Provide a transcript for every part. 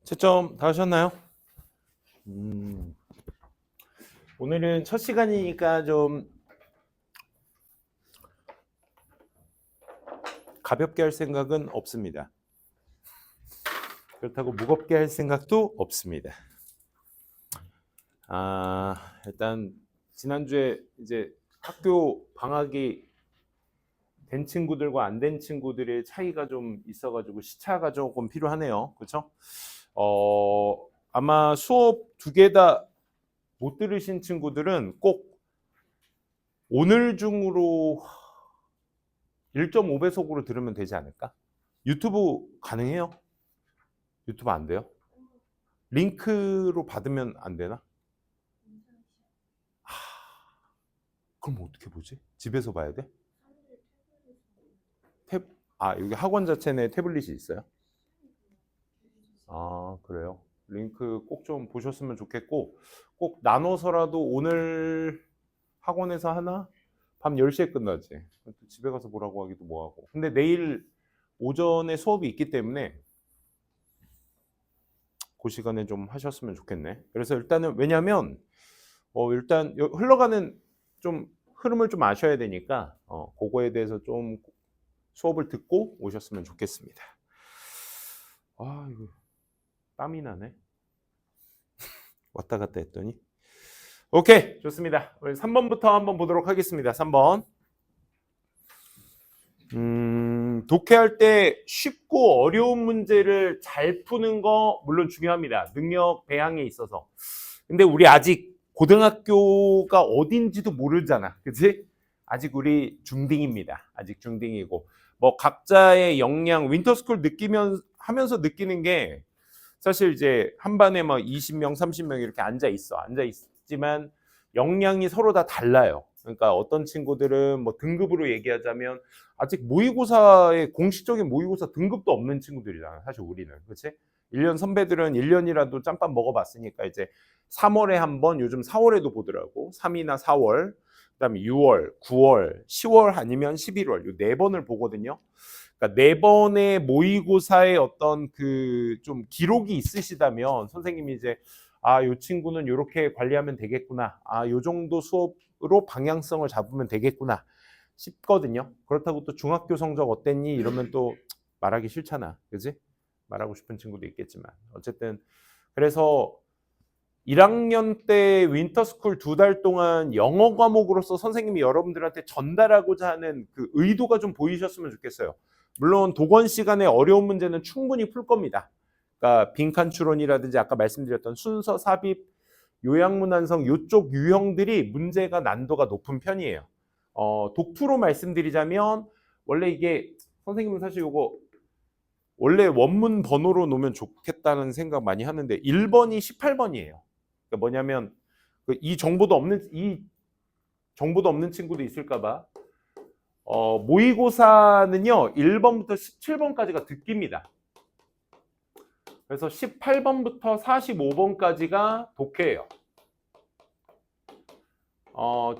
채점 다 하셨나요? 오늘은 첫 시간이니까 좀 가볍게 할 생각은 없습니다. 그렇다고 무겁게 할 생각도 없습니다. 일단 지난주에 이제 학교 방학이 된 친구들과 안 된 친구들의 차이가 좀 있어가지고 시차가 조금 필요하네요. 그렇죠? 아마 수업 두 개 다 못 들으신 친구들은 꼭 오늘 중으로 1.5배속으로 들으면 되지 않을까? 유튜브 가능해요? 유튜브 안 돼요? 링크로 받으면 안 되나? 그럼 어떻게 보지? 집에서 봐야 돼? 여기 학원 자체 내 태블릿이 있어요? 그래요. 링크 꼭 좀 보셨으면 좋겠고, 꼭 나눠서라도 오늘 학원에서 하나? 밤 10시에 끝나지. 집에 가서 보라고 하기도 뭐하고. 근데 내일 오전에 수업이 있기 때문에 그 시간에 좀 하셨으면 좋겠네. 그래서 일단은 왜냐면 일단 흘러가는 좀 흐름을 좀 아셔야 되니까 그거에 대해서 좀 수업을 듣고 오셨으면 좋겠습니다. 이거 땀이 나네. 왔다 갔다 했더니. 오케이, 좋습니다. 우리 3번부터 한번 보도록 하겠습니다. 3번. 독해할 때 쉽고 어려운 문제를 잘 푸는 거 물론 중요합니다. 능력 배양에 있어서. 근데 우리 아직 고등학교가 어딘지도 모르잖아. 그치? 아직 우리 중딩입니다. 아직 중딩이고. 뭐 각자의 역량, 윈터스쿨 하면서 느끼는 게 사실 이제 한 반에 막 20명, 30명 이렇게 앉아 있지만 역량이 서로 다 달라요. 그러니까 어떤 친구들은 뭐 등급으로 얘기하자면 아직 모의고사의 공식적인 모의고사 등급도 없는 친구들이잖아. 사실 우리는. 그렇지? 1년 선배들은 1년이라도 짬밥 먹어봤으니까 이제 3월에 한 번, 요즘 4월에도 보더라고. 3이나 4월, 그다음에 6월, 9월, 10월 아니면 11월 요 네 번을 보거든요. 그러니까 네 번의 모의고사의 어떤 그 좀 기록이 있으시다면 선생님이 이제 요 친구는 이렇게 관리하면 되겠구나. 요 정도 수업으로 방향성을 잡으면 되겠구나 싶거든요. 그렇다고 또 중학교 성적 어땠니? 이러면 또 말하기 싫잖아. 그지? 말하고 싶은 친구도 있겠지만. 어쨌든 그래서 1학년 때 윈터스쿨 2달 동안 영어 과목으로서 선생님이 여러분들한테 전달하고자 하는 그 의도가 좀 보이셨으면 좋겠어요. 물론 도권 시간에 어려운 문제는 충분히 풀 겁니다. 그러니까 빈칸 추론이라든지 아까 말씀드렸던 순서, 삽입, 요약문완성 이쪽 유형들이 문제가 난도가 높은 편이에요. 독투로 말씀드리자면 원래 이게 선생님은 사실 이거 원래 원문 번호로 놓으면 좋겠다는 생각 많이 하는데 1번이 18번이에요. 그러니까 뭐냐면 이 정보도 없는 친구도 있을까봐 모의고사는요 1번부터 17번까지가 듣기입니다. 그래서 18번부터 45번까지가 독해예요.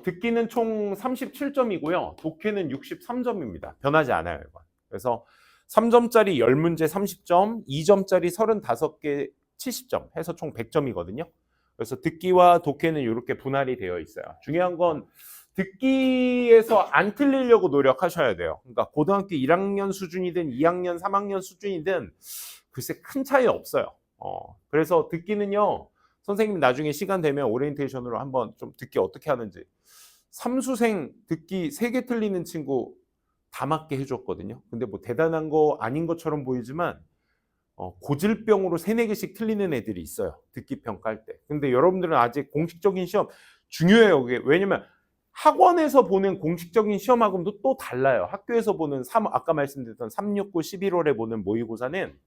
듣기는 총 37점이고요. 독해는 63점입니다. 변하지 않아요. 이건. 그래서 3점짜리 10문제 30점, 2점짜리 35개 70점 해서 총 100점이거든요. 그래서 듣기와 독해는 이렇게 분할이 되어 있어요. 중요한 건 듣기에서 안 틀리려고 노력하셔야 돼요. 그러니까 고등학교 1학년 수준이든 2학년, 3학년 수준이든 글쎄 큰 차이 없어요. 그래서 듣기는요. 선생님 나중에 시간 되면 오리엔테이션으로 한번 좀 듣기 어떻게 하는지. 삼수생 듣기 3개 틀리는 친구 다 맞게 해줬거든요. 근데 뭐 대단한 거 아닌 것처럼 보이지만 고질병으로 3, 4개씩 틀리는 애들이 있어요. 듣기 평가할 때. 근데 여러분들은 아직 공식적인 시험 중요해요. 그게. 왜냐면 학원에서 보는 공식적인 시험하고도 또 달라요. 학교에서 보는 아까 말씀드렸던 369, 11월에 보는 모의고사는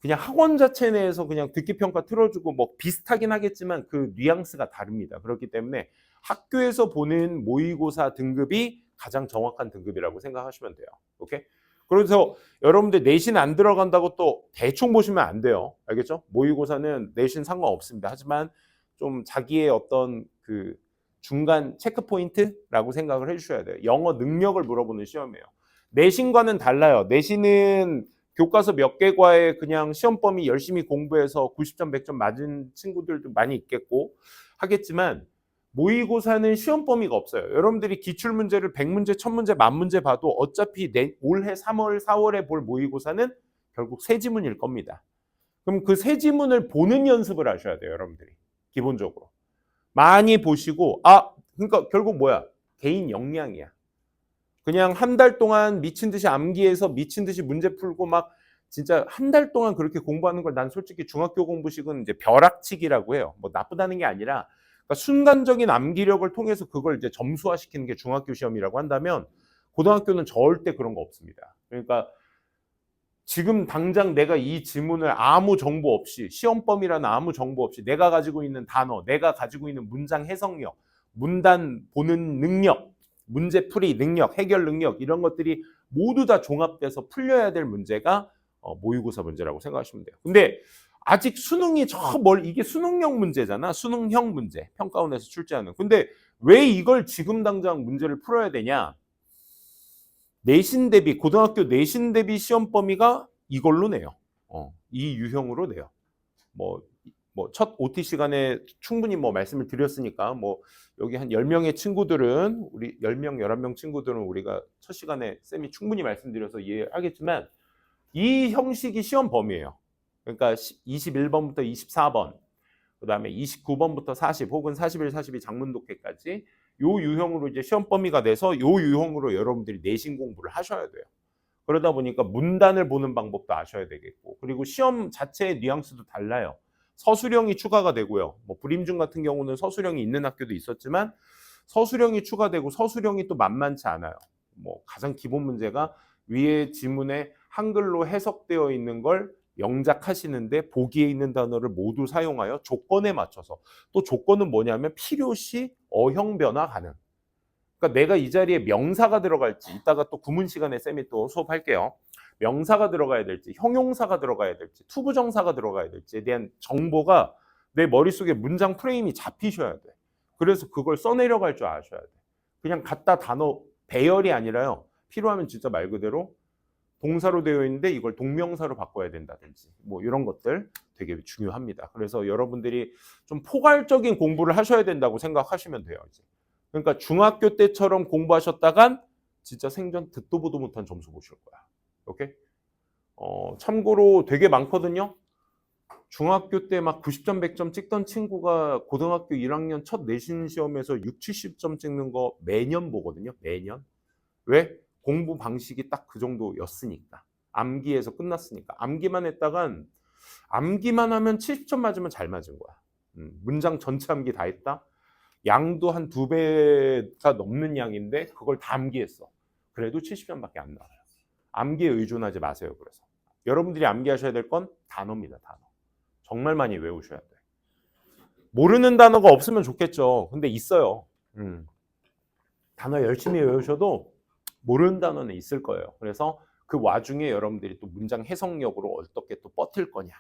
그냥 학원 자체 내에서 그냥 듣기 평가 틀어주고 뭐 비슷하긴 하겠지만 그 뉘앙스가 다릅니다. 그렇기 때문에 학교에서 보는 모의고사 등급이 가장 정확한 등급이라고 생각하시면 돼요. 오케이? 그래서 여러분들 내신 안 들어간다고 또 대충 보시면 안 돼요. 알겠죠? 모의고사는 내신 상관없습니다. 하지만 좀 자기의 어떤 그 중간 체크 포인트라고 생각을 해주셔야 돼요. 영어 능력을 물어보는 시험이에요. 내신과는 달라요. 내신은 교과서 몇 개 과에 그냥 시험 범위 열심히 공부해서 90점, 100점 맞은 친구들도 많이 있겠고 하겠지만 모의고사는 시험 범위가 없어요. 여러분들이 기출문제를 100문제, 1000문제, 10,000문제 봐도 어차피 올해 3월, 4월에 볼 모의고사는 결국 세 지문일 겁니다. 그럼 그 세 지문을 보는 연습을 하셔야 돼요, 여러분들이. 기본적으로. 많이 보시고, 그러니까 결국 뭐야? 개인 역량이야. 그냥 한 달 동안 미친 듯이 암기해서 미친 듯이 문제 풀고 막 진짜 한 달 동안 그렇게 공부하는 걸 난 솔직히 중학교 공부식은 이제 벼락치기라고 해요. 뭐 나쁘다는 게 아니라 그러니까 순간적인 암기력을 통해서 그걸 이제 점수화시키는 게 중학교 시험이라고 한다면 고등학교는 절대 그런 거 없습니다. 그러니까 지금 당장 내가 이 지문을 아무 정보 없이 시험범위라는 아무 정보 없이 내가 가지고 있는 단어, 내가 가지고 있는 문장 해석력, 문단 보는 능력, 문제풀이 능력, 해결 능력 이런 것들이 모두 다 종합돼서 풀려야 될 문제가 모의고사 문제라고 생각하시면 돼요. 근데 아직 수능이 이게 수능형 문제잖아. 수능형 문제. 평가원에서 출제하는. 근데 왜 이걸 지금 당장 문제를 풀어야 되냐? 내신 대비 고등학교 내신 대비 시험 범위가 이걸로 내요. 이 유형으로 내요. 뭐 첫 OT 시간에 충분히 말씀을 드렸으니까 여기 한 10명의 친구들은 우리 10명, 11명 친구들은 우리가 첫 시간에 쌤이 충분히 말씀드려서 이해하겠지만 이 형식이 시험 범위예요. 그러니까 21번부터 24번, 그다음에 29번부터 40 혹은 41, 42 장문 독해까지 요 유형으로 이제 시험 범위가 돼서 요 유형으로 여러분들이 내신 공부를 하셔야 돼요. 그러다 보니까 문단을 보는 방법도 아셔야 되겠고, 그리고 시험 자체의 뉘앙스도 달라요. 서술형이 추가가 되고요. 불임중 같은 경우는 서술형이 있는 학교도 있었지만 서술형이 추가되고 서술형이 또 만만치 않아요. 가장 기본 문제가 위에 지문에 한글로 해석되어 있는 걸 영작하시는데 보기에 있는 단어를 모두 사용하여 조건에 맞춰서, 또 조건은 뭐냐면 필요시 어형 변화 가능. 그러니까 내가 이 자리에 명사가 들어갈지, 이따가 또 구문 시간에 쌤이 또 수업할게요. 명사가 들어가야 될지, 형용사가 들어가야 될지, 투부정사가 들어가야 될지에 대한 정보가 내 머릿속에 문장 프레임이 잡히셔야 돼. 그래서 그걸 써내려갈 줄 아셔야 돼. 그냥 갖다 단어 배열이 아니라요. 필요하면 진짜 말 그대로 동사로 되어 있는데 이걸 동명사로 바꿔야 된다든지 이런 것들 되게 중요합니다. 그래서 여러분들이 좀 포괄적인 공부를 하셔야 된다고 생각하시면 돼요. 이제. 그러니까 중학교 때처럼 공부하셨다간 진짜 생전 듣도 보도 못한 점수 보실 거야. 오케이? 참고로 되게 많거든요. 중학교 때 막 90점, 100점 찍던 친구가 고등학교 1학년 첫 내신 시험에서 6, 70점 찍는 거 매년 보거든요. 매년. 왜? 공부 방식이 딱 그 정도였으니까. 암기해서 끝났으니까. 암기만 했다간 암기만 하면 70점 맞으면 잘 맞은 거야. 문장 전체 암기 다 했다. 양도 한 2배가 넘는 양인데 그걸 다 암기했어. 그래도 70점밖에 안 나와요. 암기에 의존하지 마세요. 그래서 여러분들이 암기하셔야 될 건 단어입니다. 단어. 정말 많이 외우셔야 돼. 모르는 단어가 없으면 좋겠죠. 근데 있어요. 단어 열심히 외우셔도 모르는 단어는 있을 거예요. 그래서 그 와중에 여러분들이 또 문장 해석력으로 어떻게 또 버틸 거냐.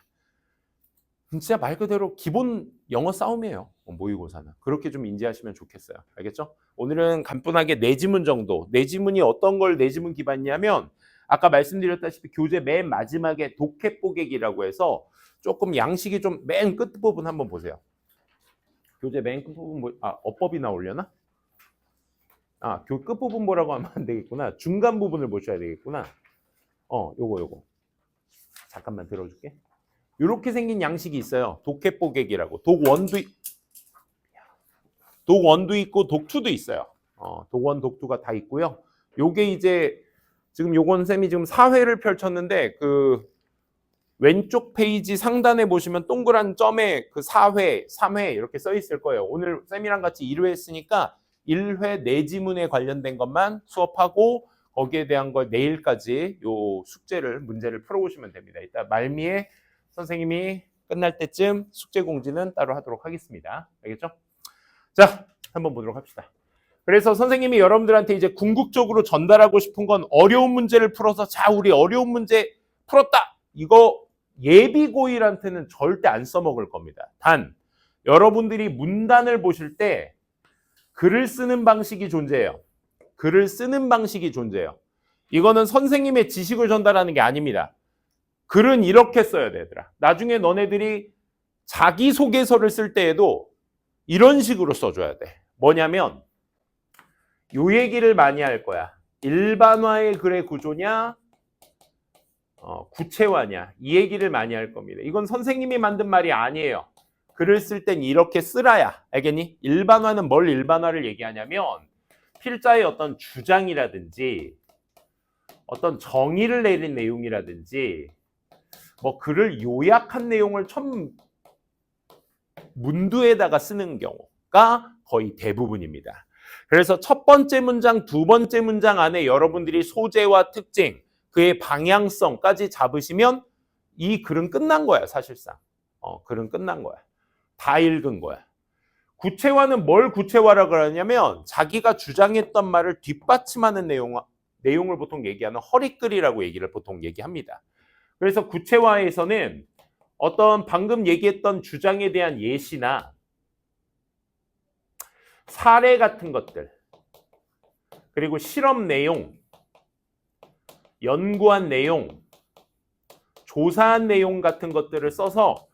진짜 말 그대로 기본 영어 싸움이에요. 모의고사는. 그렇게 좀 인지하시면 좋겠어요. 알겠죠? 오늘은 간단하게 네 지문 정도. 네 지문이 어떤 걸 네 지문 기반이냐면 아까 말씀드렸다시피 교재 맨 마지막에 독해뽀개기라고 해서 조금 양식이 좀 맨 끝부분 한번 보세요. 교재 맨 끝부분 어법이 나오려나? 끝부분 보라고 하면 안 되겠구나. 중간 부분을 보셔야 되겠구나. 요거. 잠깐만 들어줄게. 이렇게 생긴 양식이 있어요. 독해뽀개기라고. 독1도 있고 독2도 있어요. 독1, 독2가 다 있고요. 요게 이제 지금 요건 쌤이 지금 4회를 펼쳤는데 그 왼쪽 페이지 상단에 보시면 동그란 점에 그 4회, 3회 이렇게 써 있을 거예요. 오늘 쌤이랑 같이 1회 했으니까 1회 네 지문에 관련된 것만 수업하고 거기에 대한 걸 내일까지 요 문제를 풀어보시면 됩니다. 이따 말미에 선생님이 끝날 때쯤 숙제 공지는 따로 하도록 하겠습니다. 알겠죠? 자, 한번 보도록 합시다. 그래서 선생님이 여러분들한테 이제 궁극적으로 전달하고 싶은 건 어려운 문제를 풀어서 자, 우리 어려운 문제 풀었다. 이거 예비고일한테는 절대 안 써먹을 겁니다. 단, 여러분들이 문단을 보실 때 글을 쓰는 방식이 존재해요. 글을 쓰는 방식이 존재해요. 이거는 선생님의 지식을 전달하는 게 아닙니다. 글은 이렇게 써야 되더라. 나중에 너네들이 자기소개서를 쓸 때에도 이런 식으로 써줘야 돼. 뭐냐면 요 얘기를 많이 할 거야. 일반화의 글의 구조냐 구체화냐 이 얘기를 많이 할 겁니다. 이건 선생님이 만든 말이 아니에요. 글을 쓸 땐 이렇게 쓰라야. 알겠니? 일반화는 뭘 일반화를 얘기하냐면 필자의 어떤 주장이라든지 어떤 정의를 내린 내용이라든지 뭐 글을 요약한 내용을 좀 문두에다가 쓰는 경우가 거의 대부분입니다. 그래서 첫 번째 문장, 두 번째 문장 안에 여러분들이 소재와 특징, 그의 방향성까지 잡으시면 이 글은 끝난 거야, 사실상. 글은 끝난 거야. 다 읽은 거야. 구체화는 뭘 구체화라고 하냐면 자기가 주장했던 말을 뒷받침하는 내용을 보통 얘기하는 허리글이라고 얘기를 보통 얘기합니다. 그래서 구체화에서는 어떤 방금 얘기했던 주장에 대한 예시나 사례 같은 것들, 그리고 실험 내용, 연구한 내용, 조사한 내용 같은 것들을 써서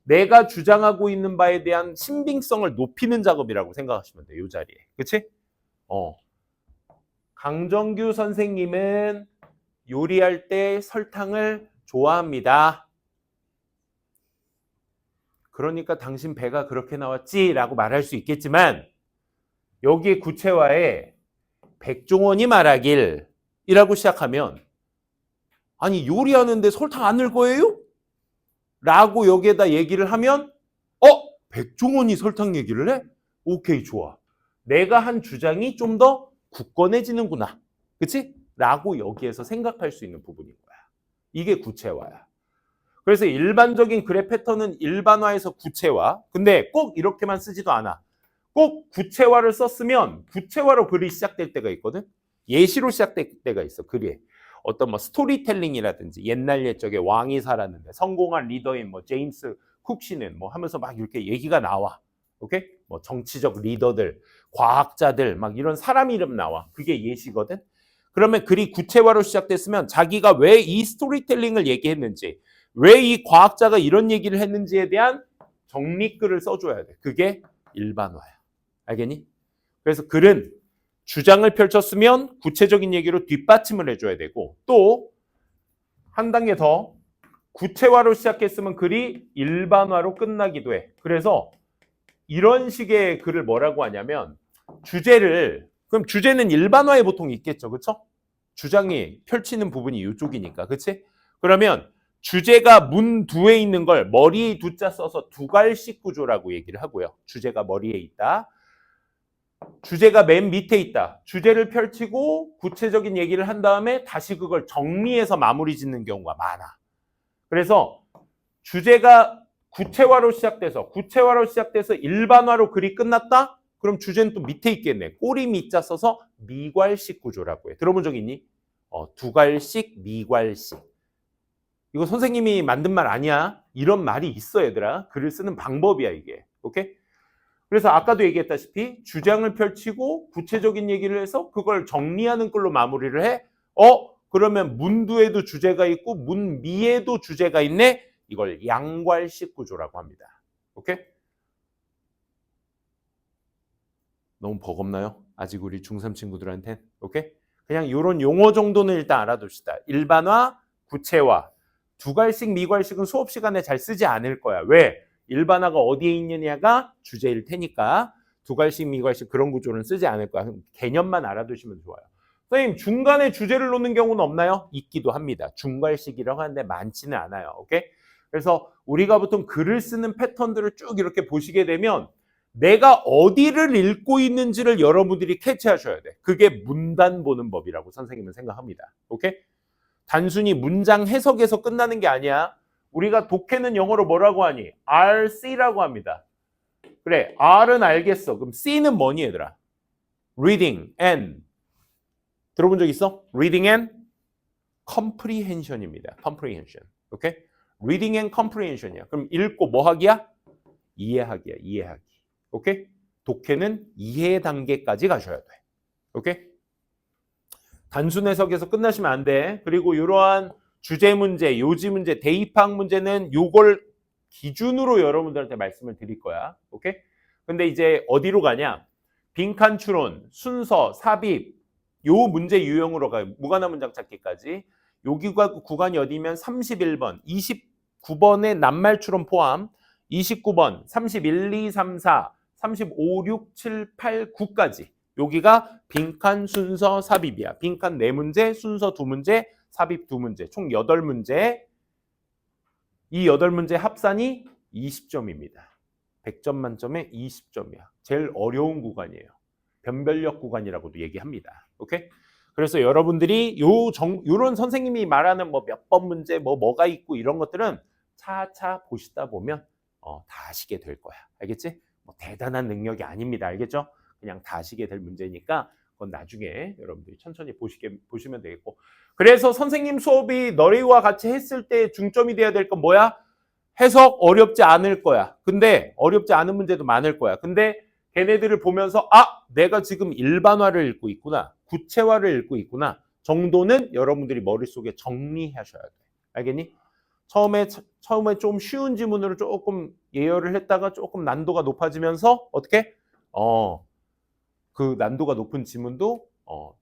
내가 주장하고 있는 바에 대한 신빙성을 높이는 작업이라고 생각하시면 돼요. 이 자리에. 그치? 강정규 선생님은 요리할 때 설탕을 좋아합니다. 그러니까 당신 배가 그렇게 나왔지라고 말할 수 있겠지만 여기에 구체화에 백종원이 말하길 이라고 시작하면 아니 요리하는데 설탕 안 넣을 거예요? 라고 여기에다 얘기를 하면 백종원이 설탕 얘기를 해? 오케이 좋아. 내가 한 주장이 좀 더 굳건해지는구나. 그치? 라고 여기에서 생각할 수 있는 부분인 거야. 이게 구체화야. 그래서 일반적인 글의 패턴은 일반화에서 구체화. 근데 꼭 이렇게만 쓰지도 않아. 꼭 구체화를 썼으면 구체화로 글이 시작될 때가 있거든. 예시로 시작될 때가 있어. 글이. 어떤 뭐 스토리텔링이라든지 옛날 옛적에 왕이 살았는데 성공한 리더인 뭐 제임스 쿡 씨는 뭐 하면서 막 이렇게 얘기가 나와. 오케이? 뭐 정치적 리더들, 과학자들 막 이런 사람 이름 나와. 그게 예시거든. 그러면 글이 구체화로 시작됐으면 자기가 왜 이 스토리텔링을 얘기했는지, 왜 이 과학자가 이런 얘기를 했는지에 대한 정리글을 써줘야 돼. 그게 일반화야. 알겠니? 그래서 글은 주장을 펼쳤으면 구체적인 얘기로 뒷받침을 해줘야 되고 또 한 단계 더 구체화로 시작했으면 글이 일반화로 끝나기도 해. 그래서 이런 식의 글을 뭐라고 하냐면 그럼 주제는 일반화에 보통 있겠죠. 그렇죠? 주장이 펼치는 부분이 이쪽이니까. 그렇지? 그러면 주제가 문두에 있는 걸 머리에 두자 써서 두갈식 구조라고 얘기를 하고요. 주제가 머리에 있다. 주제가 맨 밑에 있다. 주제를 펼치고 구체적인 얘기를 한 다음에 다시 그걸 정리해서 마무리 짓는 경우가 많아. 그래서 주제가 구체화로 시작돼서 일반화로 글이 끝났다? 그럼 주제는 또 밑에 있겠네. 꼬리 밑자 써서 미괄식 구조라고 해. 들어본 적 있니? 두괄식, 미괄식. 이거 선생님이 만든 말 아니야. 이런 말이 있어, 얘들아. 글을 쓰는 방법이야, 이게. 오케이? 그래서 아까도 얘기했다시피 주장을 펼치고 구체적인 얘기를 해서 그걸 정리하는 걸로 마무리를 해. 그러면 문두에도 주제가 있고 문미에도 주제가 있네. 이걸 양괄식 구조라고 합니다. 오케이? 너무 버겁나요? 아직 우리 중3 친구들한테? 오케이? 그냥 이런 용어 정도는 일단 알아둡시다. 일반화, 구체화. 두괄식, 미괄식은 수업 시간에 잘 쓰지 않을 거야. 왜? 일반화가 어디에 있느냐가 주제일 테니까 두괄식, 미괄식 그런 구조는 쓰지 않을 거야. 개념만 알아두시면 좋아요. 선생님, 중간에 주제를 놓는 경우는 없나요? 있기도 합니다. 중괄식이라고 하는데 많지는 않아요. 오케이? 그래서 우리가 보통 글을 쓰는 패턴들을 쭉 이렇게 보시게 되면 내가 어디를 읽고 있는지를 여러분들이 캐치하셔야 돼. 그게 문단 보는 법이라고 선생님은 생각합니다. 오케이? 단순히 문장 해석에서 끝나는 게 아니야. 우리가 독해는 영어로 뭐라고 하니? RC라고 합니다. 그래, R은 알겠어. 그럼 C는 뭐니, 얘들아? Reading and 들어본 적 있어? Reading and comprehension입니다. comprehension. 오케이? Reading and comprehension이야. 그럼 읽고 뭐 하기야? 이해하기야. 이해하기. 오케이? 독해는 이해 단계까지 가셔야 돼. 오케이? 단순 해석에서 끝나시면 안 돼. 그리고 이러한 주제 문제, 요지 문제, 대입학 문제는 요걸 기준으로 여러분들한테 말씀을 드릴 거야. 오케이? 근데 이제 어디로 가냐? 빈칸 추론, 순서, 삽입, 요 문제 유형으로 가요. 무관한 문장 찾기까지. 여기가 구간이 어디면 31번, 29번의 낱말 추론 포함, 29번, 31, 2, 3, 4, 35, 6, 7, 8, 9까지. 여기가 빈칸 순서 삽입이야. 빈칸 4문제, 순서 2문제, 삽입 2문제. 총 8문제. 이 8문제 합산이 20점입니다. 100점 만점에 20점이야. 제일 어려운 구간이에요. 변별력 구간이라고도 얘기합니다. 오케이? 그래서 여러분들이 요런 선생님이 말하는 뭐 몇 번 문제, 뭐가 있고 이런 것들은 차차 보시다 보면 다 아시게 될 거야. 알겠지? 뭐 대단한 능력이 아닙니다. 알겠죠? 그냥 다 아시게 될 문제니까 그건 나중에 여러분들이 천천히 보시면 되겠고. 그래서 선생님 수업이 너희와 같이 했을 때 중점이 돼야 될 건 뭐야? 해석 어렵지 않을 거야. 근데 어렵지 않은 문제도 많을 거야. 근데 걔네들을 보면서 내가 지금 일반화를 읽고 있구나. 구체화를 읽고 있구나. 정도는 여러분들이 머릿속에 정리하셔야 돼. 알겠니? 처음에 좀 쉬운 지문으로 조금 예열을 했다가 조금 난도가 높아지면서 어떻게? 그 난도가 높은 지문도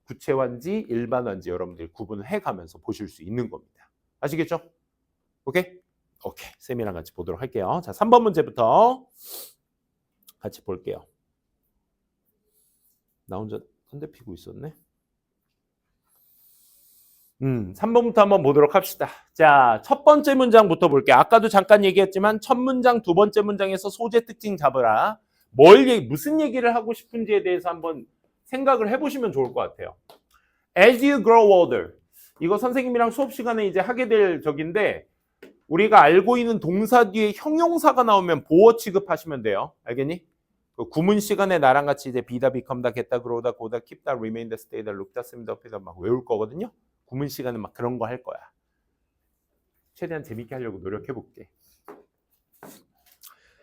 구체화인지 일반화인지 여러분들이 구분을 해가면서 보실 수 있는 겁니다. 아시겠죠? 오케이? 오케이. 쌤이랑 같이 보도록 할게요. 자, 3번 문제부터 같이 볼게요. 나 혼자 컨대 피고 있었네. 3번부터 한번 보도록 합시다. 자, 첫 번째 문장부터 볼게요. 아까도 잠깐 얘기했지만 첫 문장, 두 번째 문장에서 소재 특징 잡으라. 무슨 얘기를 하고 싶은지에 대해서 한번 생각을 해보시면 좋을 것 같아요. As you grow older. 이거 선생님이랑 수업 시간에 이제 하게 될 적인데 우리가 알고 있는 동사 뒤에 형용사가 나오면 보어 취급하시면 돼요. 알겠니? 그 구문 시간에 나랑 같이 이제 be다, become다, get다, grow다, go다, keep다, remain다, stay다, look다, slim다, up다 막 외울 거거든요. 구문 시간에 막 그런 거 할 거야. 최대한 재밌게 하려고 노력해 볼게.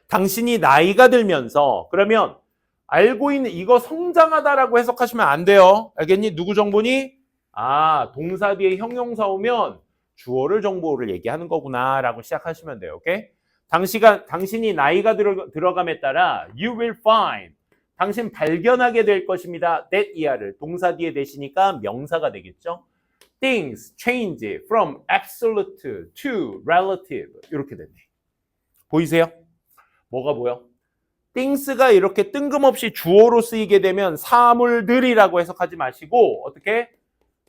당신이 나이가 들면서 그러면 알고 있는 이거 성장하다라고 해석하시면 안 돼요. 알겠니? 누구 정보니? 동사 뒤에 형용사 오면 주어를 정보를 얘기하는 거구나라고 시작하시면 돼요. 오케이? 당신이 나이가 들어감에 따라 you will find 당신 발견하게 될 것입니다. that 이하를 동사 뒤에 대시니까 명사가 되겠죠. Things change from absolute to relative 이렇게 됐네. 보이세요? 뭐가 보여? things가 이렇게 뜬금없이 주어로 쓰이게 되면 사물들이라고 해석하지 마시고 어떻게?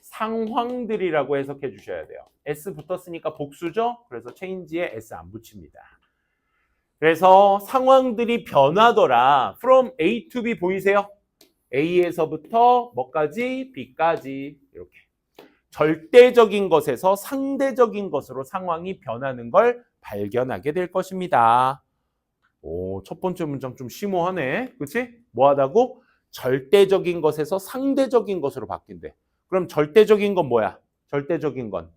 상황들이라고 해석해 주셔야 돼요. S 붙었으니까 복수죠? 그래서 change에 S 안 붙입니다. 그래서 상황들이 변하더라. From A to B 보이세요? A에서부터 뭐까지? B까지 이렇게. 절대적인 것에서 상대적인 것으로 상황이 변하는 걸 발견하게 될 것입니다. 첫 번째 문장 좀 심오하네. 그렇지? 뭐하다고? 절대적인 것에서 상대적인 것으로 바뀐대. 그럼 절대적인 건 뭐야? 절대적인 건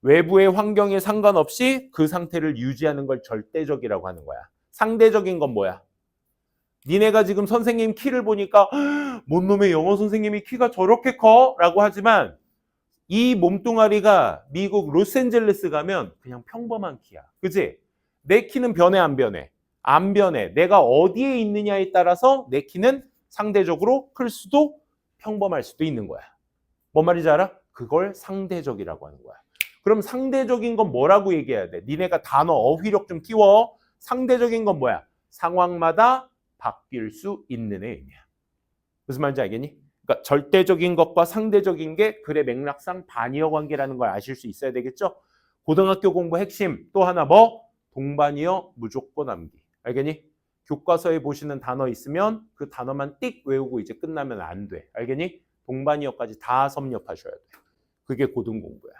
외부의 환경에 상관없이 그 상태를 유지하는 걸 절대적이라고 하는 거야. 상대적인 건 뭐야? 니네가 지금 선생님 키를 보니까 뭔 놈의 영어 선생님이 키가 저렇게 커? 라고 하지만 이 몸뚱아리가 미국 로스앤젤레스 가면 그냥 평범한 키야. 그치? 내 키는 변해 안 변해? 안 변해. 내가 어디에 있느냐에 따라서 내 키는 상대적으로 클 수도 평범할 수도 있는 거야. 뭔 말인지 알아? 그걸 상대적이라고 하는 거야. 그럼 상대적인 건 뭐라고 얘기해야 돼? 니네가 단어 어휘력 좀 키워. 상대적인 건 뭐야? 상황마다 바뀔 수 있는 의미야. 무슨 말인지 알겠니? 그러니까 절대적인 것과 상대적인 게 글의 맥락상 반이어 관계라는 걸 아실 수 있어야 되겠죠? 고등학교 공부 핵심 또 하나 뭐? 동반이어 무조건 암기. 알겠니? 교과서에 보시는 단어 있으면 그 단어만 띡 외우고 이제 끝나면 안 돼. 알겠니? 동반이어까지 다 섭렵하셔야 돼. 그게 고등공부야.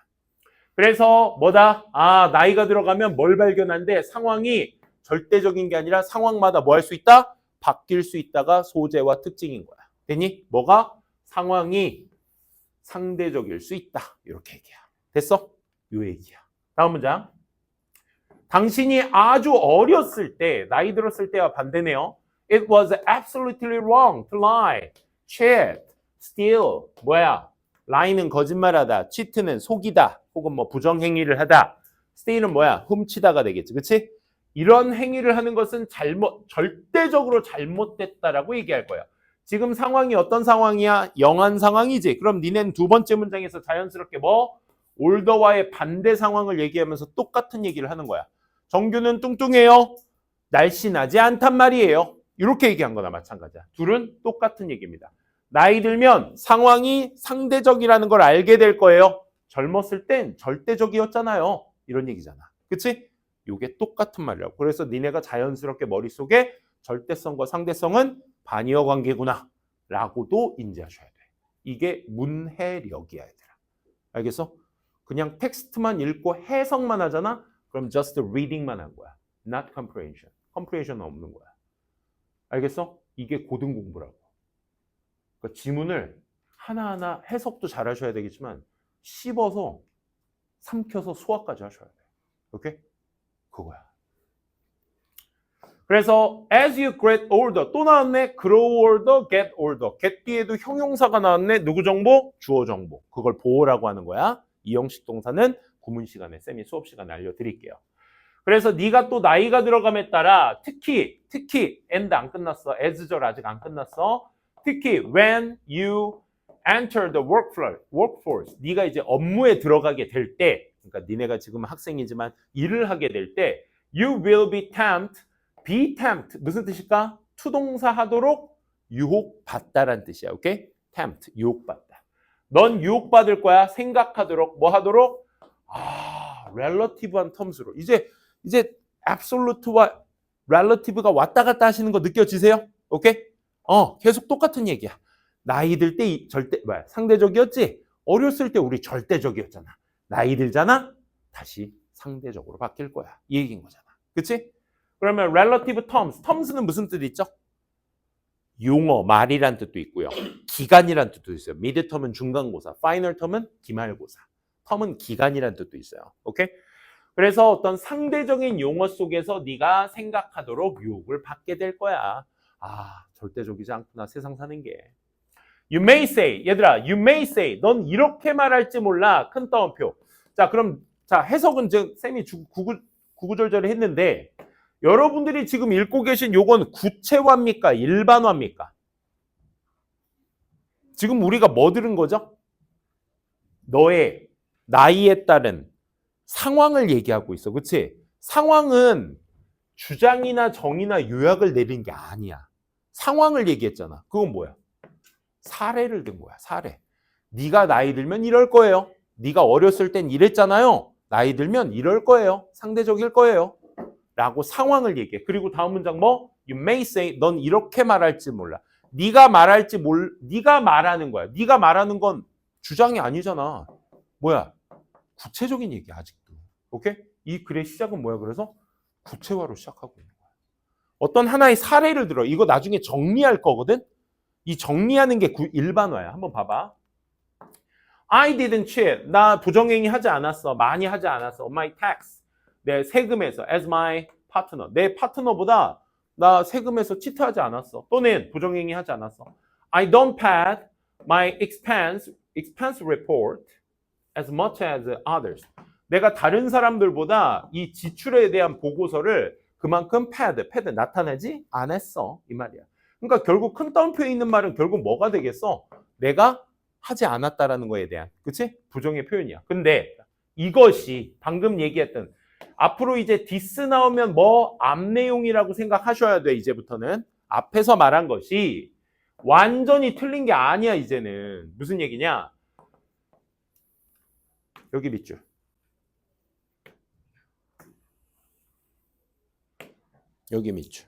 그래서 뭐다? 나이가 들어가면 뭘 발견한데 상황이 절대적인 게 아니라 상황마다 뭐 할 수 있다? 바뀔 수 있다가 소재와 특징인 거야. 됐니? 뭐가? 상황이 상대적일 수 있다. 이렇게 얘기야. 됐어? 요 얘기야. 다음 문장. 당신이 아주 어렸을 때, 나이 들었을 때와 반대네요. It was absolutely wrong to lie, cheat, steal. 뭐야? lie는 거짓말하다, cheat는 속이다. 혹은 뭐 부정행위를 하다. steal은 뭐야? 훔치다가 되겠지. 그치? 이런 행위를 하는 것은 절대적으로 잘못됐다라고 얘기할 거야. 지금 상황이 어떤 상황이야? 영한 상황이지. 그럼 니넨 두 번째 문장에서 자연스럽게 뭐? 올더와의 반대 상황을 얘기하면서 똑같은 얘기를 하는 거야. 정규는 뚱뚱해요. 날씬하지 않단 말이에요. 이렇게 얘기한 거나 마찬가지야. 둘은 똑같은 얘기입니다. 나이 들면 상황이 상대적이라는 걸 알게 될 거예요. 젊었을 땐 절대적이었잖아요. 이런 얘기잖아. 그치? 이게 똑같은 말이라고. 그래서 니네가 자연스럽게 머릿속에 절대성과 상대성은 반이어 관계구나 라고도 인지하셔야 돼. 이게 문해력이야, 얘들아. 알겠어? 그냥 텍스트만 읽고 해석만 하잖아? 그럼 just reading만 한 거야. Not comprehension. comprehension은 없는 거야. 알겠어? 이게 고등 공부라고. 그러니까 지문을 하나하나 해석도 잘 하셔야 되겠지만 씹어서 삼켜서 소화까지 하셔야 돼. 오케이? 그거야. 그래서 as you get older 또 나왔네. grow older, get older. get 뒤에도 형용사가 나왔네. 누구 정보? 주어 정보. 그걸 보호라고 하는 거야. 이 형식 동사는 구문 시간에 쌤이 수업 시간에 알려드릴게요. 그래서 네가 또 나이가 들어감에 따라 특히 and 안 끝났어. as절 아직 안 끝났어. 특히 when you enter the workforce 네가 이제 업무에 들어가게 될 때, 그러니까 니네가 지금 학생이지만 일을 하게 될 때 you will be tempted 무슨 뜻일까? 투동사 하도록 유혹받다라는 뜻이야. 오케이? tempt 유혹받다. 넌 유혹받을 거야. 생각하도록 뭐 하도록? relative한 terms로 이제 absolute와 relative가 왔다 갔다 하시는 거 느껴지세요? 오케이? 계속 똑같은 얘기야. 나이 들 때 상대적이었지? 어렸을 때 우리 절대적이었잖아. 나이 들잖아? 다시 상대적으로 바뀔 거야. 이 얘기인 거잖아. 그치? 그러면 relative terms는 무슨 뜻이 있죠? 용어, 말이란 뜻도 있고요. 기간이란 뜻도 있어요. midterm은 중간고사, final term은 기말고사. term은 기간이란 뜻도 있어요. 오케이? 그래서 어떤 상대적인 용어 속에서 네가 생각하도록 유혹을 받게 될 거야. 절대적이지 않구나, 세상 사는 게. You may say, 얘들아, you may say, 넌 이렇게 말할지 몰라. 큰 따옴표. 자, 그럼 해석은 쌤이 구구절절히 했는데 여러분들이 지금 읽고 계신 요건 구체화입니까? 일반화입니까? 지금 우리가 뭐 들은 거죠? 너의 나이에 따른 상황을 얘기하고 있어. 그치? 상황은 주장이나 정의나 요약을 내린 게 아니야. 상황을 얘기했잖아. 그건 뭐야? 사례를 든 거야. 사례. 네가 나이 들면 이럴 거예요. 네가 어렸을 땐 이랬잖아요. 나이 들면 이럴 거예요. 상대적일 거예요. 라고 상황을 얘기해. 그리고 다음 문장 뭐? You may say, 넌 이렇게 말할지 몰라. 네가 말하는 거야. 네가 말하는 건 주장이 아니잖아. 뭐야? 구체적인 얘기야, 아직도. 오케이? 이 글의 시작은 뭐야? 그래서 구체화로 시작하고 있는 거야. 어떤 하나의 사례를 들어. 이거 나중에 정리할 거거든? 이 정리하는 게 일반화야. 한번 봐봐. I didn't cheat. 나 부정행위 하지 않았어. 많이 하지 않았어. On my tax. 내 세금에서 as my partner. 내 파트너보다 나 세금에서 치트하지 않았어. 또는 부정행위 하지 않았어. I don't pad my expense report as much as others. 내가 다른 사람들보다 이 지출에 대한 보고서를 그만큼 패드 나타내지 않았어. 이 말이야. 그러니까 결국 큰 따옴표에 있는 말은 결국 뭐가 되겠어? 내가 하지 않았다라는 거에 대한, 그치? 부정의 표현이야. 근데 이것이 방금 얘기했던 앞으로 이제 디스 나오면 뭐 앞 내용이라고 생각하셔야 돼. 이제부터는 앞에서 말한 것이 완전히 틀린 게 아니야. 이제는 무슨 얘기냐? 여기 밑줄. 여기 밑줄.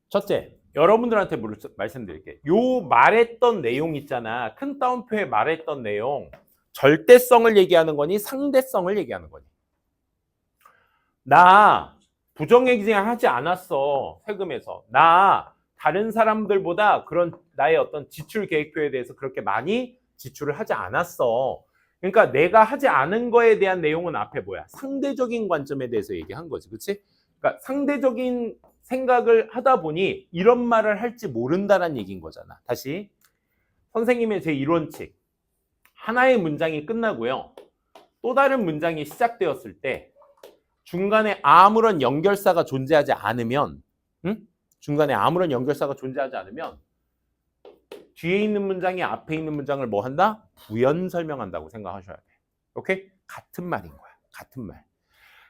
첫째, 여러분들한테 말씀드릴게요. 요 말했던 내용 있잖아. 큰 따옴표에 말했던 내용. 절대성을 얘기하는 거니 상대성을 얘기하는 거니. 나 부정행위 하지 않았어. 세금에서. 나 다른 사람들보다 그런 나의 어떤 지출 계획표에 대해서 그렇게 많이 지출을 하지 않았어. 그러니까 내가 하지 않은 거에 대한 내용은 앞에 뭐야? 상대적인 관점에 대해서 얘기한 거지. 그치? 그러니까 상대적인 생각을 하다 보니 이런 말을 할지 모른다는 얘기인 거잖아. 다시 선생님의 제1원칙. 하나의 문장이 끝나고요. 또 다른 문장이 시작되었을 때 중간에 아무런 연결사가 존재하지 않으면 중간에 아무런 연결사가 존재하지 않으면 뒤에 있는 문장이 앞에 있는 문장을 뭐 한다? 부연 설명한다고 생각하셔야 돼. 오케이? 같은 말인 거야. 같은 말.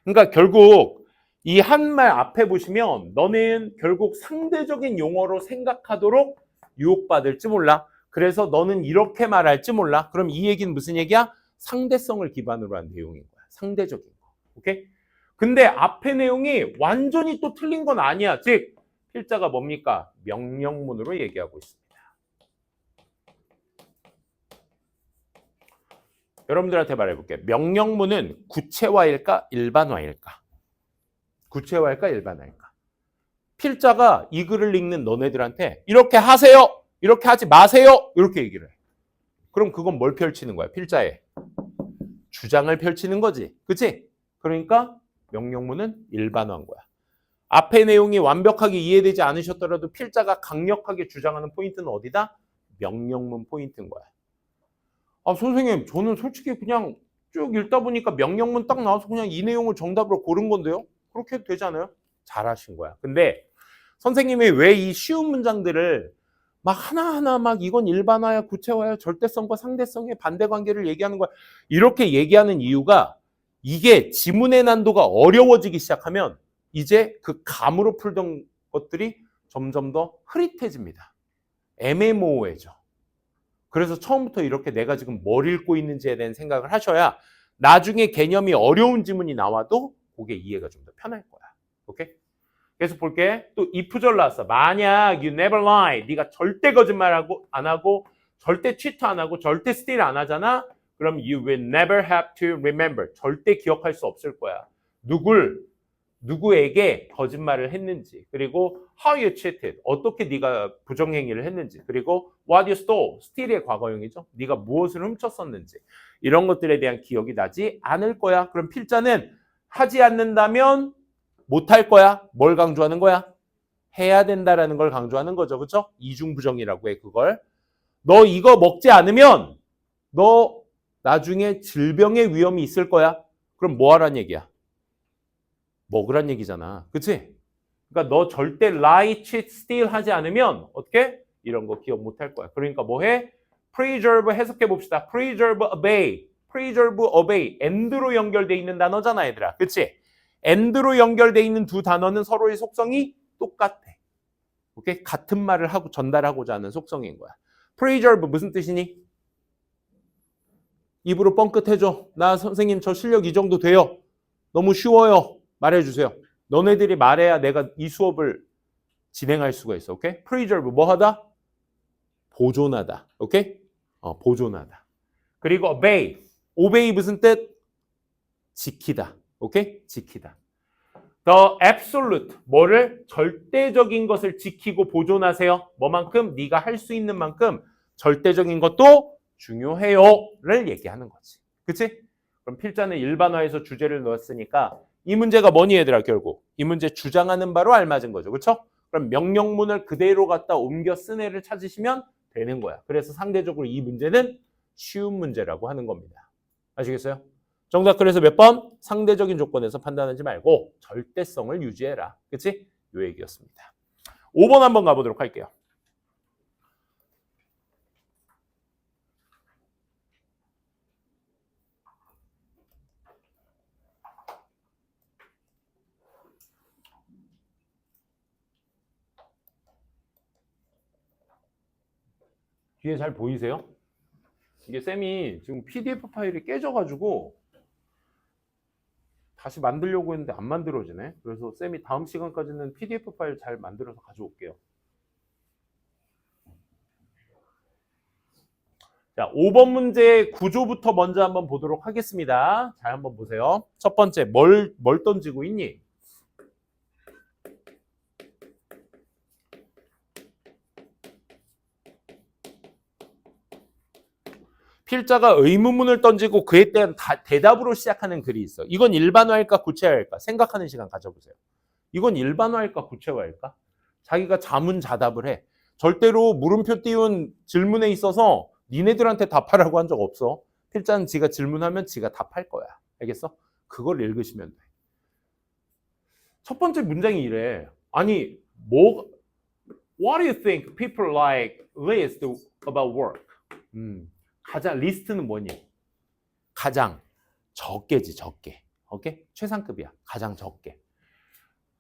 그러니까 결국 이 한 말 앞에 보시면 너는 결국 상대적인 용어로 생각하도록 유혹받을지 몰라. 그래서 너는 이렇게 말할지 몰라. 그럼 이 얘기는 무슨 얘기야? 상대성을 기반으로 한 내용인 거야. 상대적인 거. 오케이? 근데 앞에 내용이 완전히 또 틀린 건 아니야. 즉 필자가 뭡니까? 명령문으로 얘기하고 있습니다. 여러분들한테 말해볼게. 명령문은 구체화일까? 일반화일까? 구체화일까? 일반화일까? 필자가 이 글을 읽는 너네들한테 이렇게 하세요. 이렇게 하지 마세요. 이렇게 얘기를 해. 그럼 그건 뭘 펼치는 거야? 필자에 주장을 펼치는 거지. 그치? 그러니까 명령문은 일반화인 거야. 앞의 내용이 완벽하게 이해되지 않으셨더라도 필자가 강력하게 주장하는 포인트는 어디다? 명령문 포인트인 거야. 아, 선생님, 저는 솔직히 그냥 쭉 읽다 보니까 명령문 딱 나와서 그냥 이 내용을 정답으로 고른 건데요? 그렇게 해도 되잖아요? 잘하신 거야. 근데 선생님이 왜 이 쉬운 문장들을 막 하나하나 막 이건 일반화야, 구체화야, 절대성과 상대성의 반대 관계를 얘기하는 거야. 이렇게 얘기하는 이유가 이게 지문의 난도가 어려워지기 시작하면 이제 그 감으로 풀던 것들이 점점 더 흐릿해집니다. 애매모호해져. 그래서 처음부터 이렇게 내가 지금 뭘 읽고 있는지에 대한 생각을 하셔야 나중에 개념이 어려운 지문이 나와도 그게 이해가 좀 더 편할 거야. 오케이? 계속 볼게. 또 if절 나왔어. 만약 you never lie. 네가 절대 거짓말하고 안 하고 절대 cheat 안 하고 절대 steal 안 하잖아. 그럼 you will never have to remember. 절대 기억할 수 없을 거야. 누구에게 거짓말을 했는지, 그리고 how you cheated, 어떻게 네가 부정행위를 했는지, 그리고 what you stole, steal의 과거형이죠. 네가 무엇을 훔쳤었는지 이런 것들에 대한 기억이 나지 않을 거야. 그럼 필자는 하지 않는다면 못할 거야. 뭘 강조하는 거야? 해야 된다라는 걸 강조하는 거죠. 그렇죠? 이중부정이라고 해 그걸. 너 이거 먹지 않으면 너 나중에 질병의 위험이 있을 거야. 그럼 뭐 하란 얘기야? 먹으란 얘기잖아. 그치? 그러니까 너 절대 lie, cheat, steal 하지 않으면 어떻게? 이런 거 기억 못 할 거야. 그러니까 뭐 해? preserve 해석해 봅시다. preserve, obey. preserve, obey. and로 연결돼 있는 단어잖아, 얘들아. 그치? and로 연결돼 있는 두 단어는 서로의 속성이 똑같아. 오케이? 같은 말을 하고 전달하고자 하는 속성인 거야. preserve 무슨 뜻이니? 입으로 뻥끗해줘. 나 선생님 저 실력 이 정도 돼요. 너무 쉬워요. 말해주세요. 너네들이 말해야 내가 이 수업을 진행할 수가 있어. 오케이? preserve 뭐 하다? 보존하다. 오케이? 보존하다. 그리고 obey. obey 무슨 뜻? 지키다. 오케이? 지키다. The absolute. 뭐를? 절대적인 것을 지키고 보존하세요. 뭐만큼? 네가 할 수 있는 만큼 절대적인 것도 중요해요를 얘기하는 거지. 그치? 그럼 필자는 일반화해서 주제를 넣었으니까 이 문제가 뭐니 얘들아 결국. 이 문제 주장하는 바로 알맞은 거죠. 그렇죠? 그럼 명령문을 그대로 갖다 옮겨 쓴 애를 찾으시면 되는 거야. 그래서 상대적으로 이 문제는 쉬운 문제라고 하는 겁니다. 아시겠어요? 정답 그래서 몇 번? 상대적인 조건에서 판단하지 말고 절대성을 유지해라. 그치? 요 얘기였습니다. 5번 한번 가보도록 할게요. 뒤에 잘 보이세요? 이게 쌤이 지금 PDF 파일이 깨져가지고 다시 만들려고 했는데 안 만들어지네. 그래서 쌤이 다음 시간까지는 PDF 파일 잘 만들어서 가져올게요. 자, 5번 문제 구조부터 먼저 한번 보도록 하겠습니다. 잘 한번 보세요. 첫 번째, 뭘 던지고 있니? 필자가 의문문을 던지고 그에 대한 대답으로 시작하는 글이 있어. 이건 일반화일까 구체화일까 생각하는 시간 가져보세요. 이건 일반화일까 구체화일까? 자기가 자문자답을 해. 절대로 물음표 띄운 질문에 있어서 니네들한테 답하라고 한 적 없어. 필자는 지가 질문하면 지가 답할 거야. 알겠어? 그걸 읽으시면 돼. 첫 번째 문장이 이래. 아니, What do you think people like list about work? 가장 리스트는 뭐니? 가장 적게지, 적게. 오케이? 최상급이야. 가장 적게.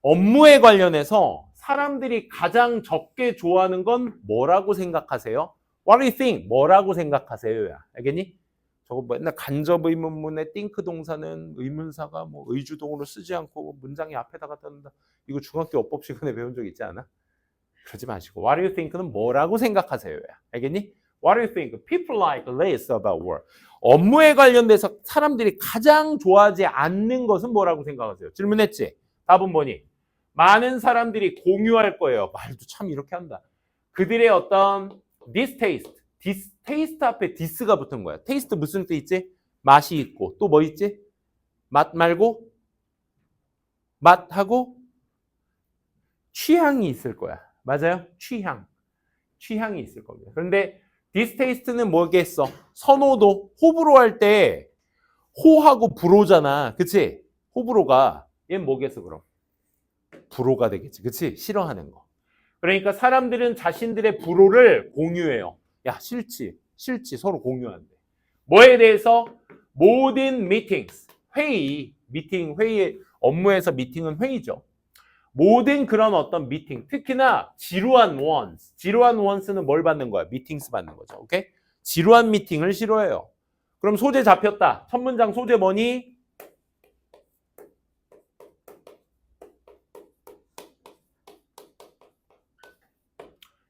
업무에 관련해서 사람들이 가장 적게 좋아하는 건 뭐라고 생각하세요? What do you think? 뭐라고 생각하세요? 알겠니? 저거 맨날 간접 의문문에 think 동사는 의문사가 뭐 의주동으로 쓰지 않고 문장의 앞에다가 넣는다. 이거 중학교 어법 시간에 배운 적 있지 않아? 그러지 마시고 What do you think는 뭐라고 생각하세요? 알겠니? What do you think people like less about work? 업무에 관련돼서 사람들이 가장 좋아하지 않는 것은 뭐라고 생각하세요? 질문했지? 답은 뭐니? 많은 사람들이 공유할 거예요. 말도 참 이렇게 한다. 그들의 어떤 distaste, distaste 앞에 dis가 붙은 거야. taste 무슨 뜻 있지? 맛이 있고 또 뭐 있지? 맛 말고 맛하고 취향이 있을 거야. 맞아요? 취향이 있을 겁니다. 그런데 distaste는 뭐겠어? 선호도, 호불호 할 때 호하고 불호잖아. 그치? 호불호가 얘는 뭐겠어 그럼? 불호가 되겠지. 그치? 싫어하는 거. 그러니까 사람들은 자신들의 불호를 공유해요. 야, 싫지 서로 공유한대. 뭐에 대해서? 모든 meetings, 회의, 업무에서 미팅은 회의죠. 모든 그런 어떤 미팅, 특히나 지루한 ones는 뭘 받는 거야? 미팅스 받는 거죠. 오케이? 지루한 미팅을 싫어해요. 그럼 소재 잡혔다. 첫 문장 소재 뭐니?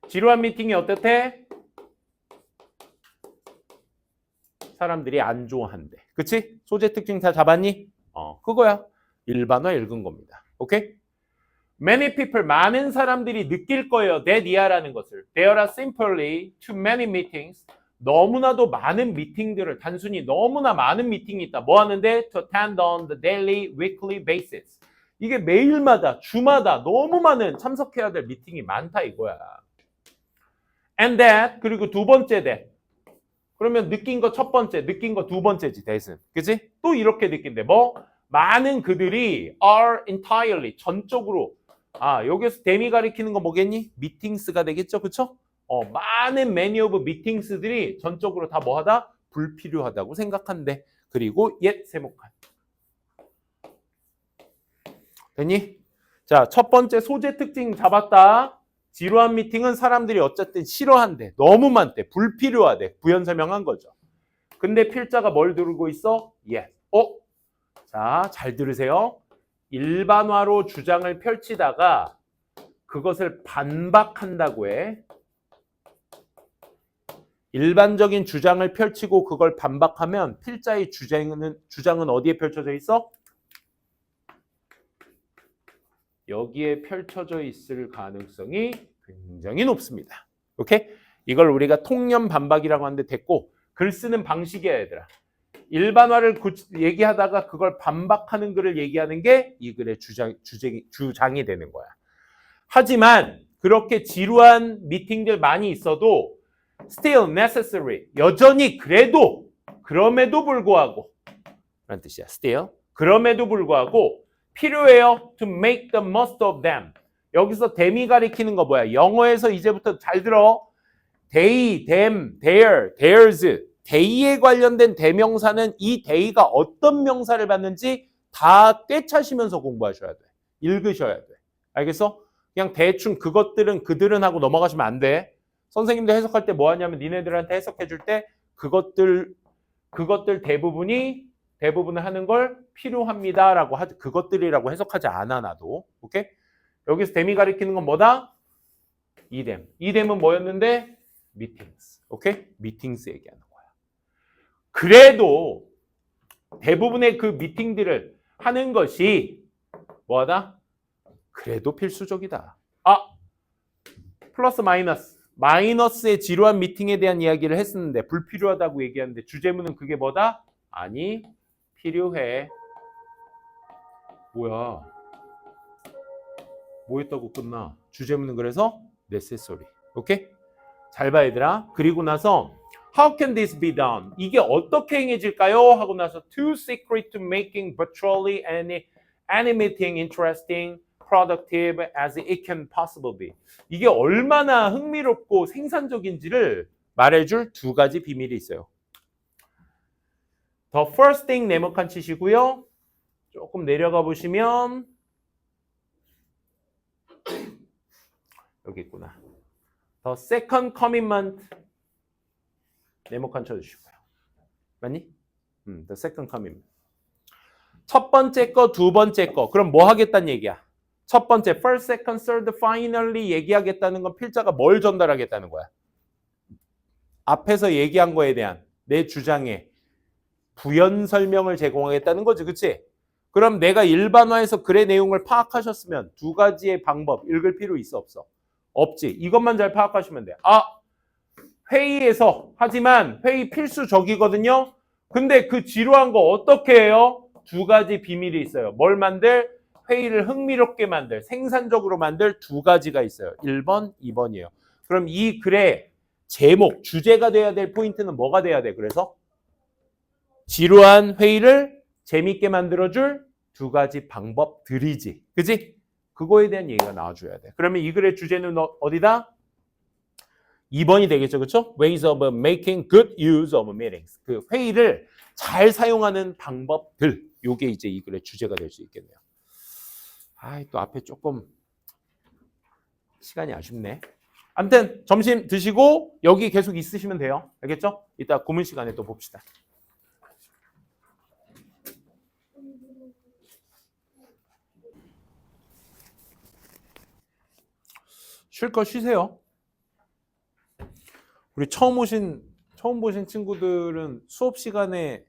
지루한 미팅이 어떻대? 사람들이 안 좋아한대. 그치? 소재 특징 다 잡았니? 그거야. 일반화 읽은 겁니다. 오케이? Many people, 많은 사람들이 느낄 거예요. that 이하라는 것을. There are simply too many meetings. 너무나도 많은 미팅들을, 단순히 너무나 많은 미팅이 있다. 뭐 하는데? To attend on the daily, weekly basis. 이게 매일마다, 주마다 너무 많은 참석해야 될 미팅이 많다 이거야. And that, 그리고 두 번째 that. 그러면 느낀 거 첫 번째, 느낀 거 두 번째지, that은. 그치? 또 이렇게 느낀대. 뭐? 많은 그들이 are entirely, 전적으로. 여기서 데미 가리키는 거 뭐겠니? 미팅스가 되겠죠, 그쵸? 많은 many of meetings들이 전적으로 다 뭐하다? 불필요하다고 생각한대. 그리고 yet 세목한. 됐니? 자, 첫 번째 소재 특징 잡았다. 지루한 미팅은 사람들이 어쨌든 싫어한대. 너무 많대. 불필요하대. 부연 설명한 거죠. 근데 필자가 뭘 두르고 있어? yes. 자, 잘 들으세요. 일반화로 주장을 펼치다가 그것을 반박한다고 해. 일반적인 주장을 펼치고 그걸 반박하면 필자의 주장은 어디에 펼쳐져 있어? 여기에 펼쳐져 있을 가능성이 굉장히 높습니다. 오케이? 이걸 우리가 통념 반박이라고 하는데 됐고, 글 쓰는 방식이야 얘들아. 일반화를 얘기하다가 그걸 반박하는 글을 얘기하는 게 이 글의 주장이 되는 거야. 하지만 그렇게 지루한 미팅들 많이 있어도 still necessary, 여전히 그럼에도 불구하고 라는 뜻이야. still, 그럼에도 불구하고 필요해요. to make the most of them. 여기서 them이 가리키는 거 뭐야? 영어에서 이제부터 잘 들어. they, them, their, theirs. they에 관련된 대명사는 이 they가 어떤 명사를 받는지 다 꿰차시면서 공부하셔야 돼. 읽으셔야 돼. 알겠어? 그냥 대충 그들은 하고 넘어가시면 안 돼. 선생님들 해석할 때 뭐 하냐면 니네들한테 해석해 줄 때 그것들 대부분을 하는 걸 필요합니다라고 그것들이라고 해석하지 않아 나도. 오케이? 여기서 them이 가리키는 건 뭐다? 이댐은 뭐였는데? meetings. 오케이? meetings 얘기하는 거야. 그래도 대부분의 그 미팅들을 하는 것이 뭐하다? 그래도 필수적이다. 플러스 마이너스의 지루한 미팅에 대한 이야기를 했었는데 불필요하다고 얘기하는데 주제문은 그게 뭐다? 아니, 필요해. 뭐야? 뭐 했다고 끝나? 주제문은 그래서 necessary. 오케이? 잘 봐 얘들아. 그리고 나서 How can this be done? 이게 어떻게 행해질까요? 하고 나서 too secret to making virtually any animating, interesting, productive as it can possibly be. 이게 얼마나 흥미롭고 생산적인지를 말해줄 두 가지 비밀이 있어요. The first thing 네모칸 치시고요. 조금 내려가 보시면 여기 있구나. The second commitment 네모칸 쳐주시고요. 맞니? The second commitment. 첫 번째 거, 두 번째 거. 그럼 뭐 하겠다는 얘기야? 첫 번째, first, second, third, finally 얘기하겠다는 건 필자가 뭘 전달하겠다는 거야? 앞에서 얘기한 거에 대한 내 주장에 부연 설명을 제공하겠다는 거지, 그치? 그럼 내가 일반화해서 글의 내용을 파악하셨으면 두 가지의 방법 읽을 필요 있어, 없어? 없지. 이것만 잘 파악하시면 돼. 아, 회의에서 하지만 회의 필수적이거든요. 근데 그 지루한 거 어떻게 해요? 두 가지 비밀이 있어요. 뭘 만들? 회의를 흥미롭게 만들, 생산적으로 만들 두 가지가 있어요. 1번, 2번이에요. 그럼 이 글의 제목, 주제가 돼야 될 포인트는 뭐가 돼야 돼? 그래서 지루한 회의를 재밌게 만들어줄 두 가지 방법들이지. 그지? 그거에 대한 얘기가 나와줘야 돼. 그러면 이 글의 주제는 어디다? 2번이 되겠죠. 그렇죠? Ways of making good use of meetings. 그 회의를 잘 사용하는 방법들. 요게 이제 이 글의 주제가 될 수 있겠네요. 아, 또 앞에 조금 시간이 아쉽네. 아무튼 점심 드시고 여기 계속 있으시면 돼요. 알겠죠? 이따 고문 시간에 또 봅시다. 쉴 거 쉬세요. 우리 처음 보신 친구들은 수업 시간에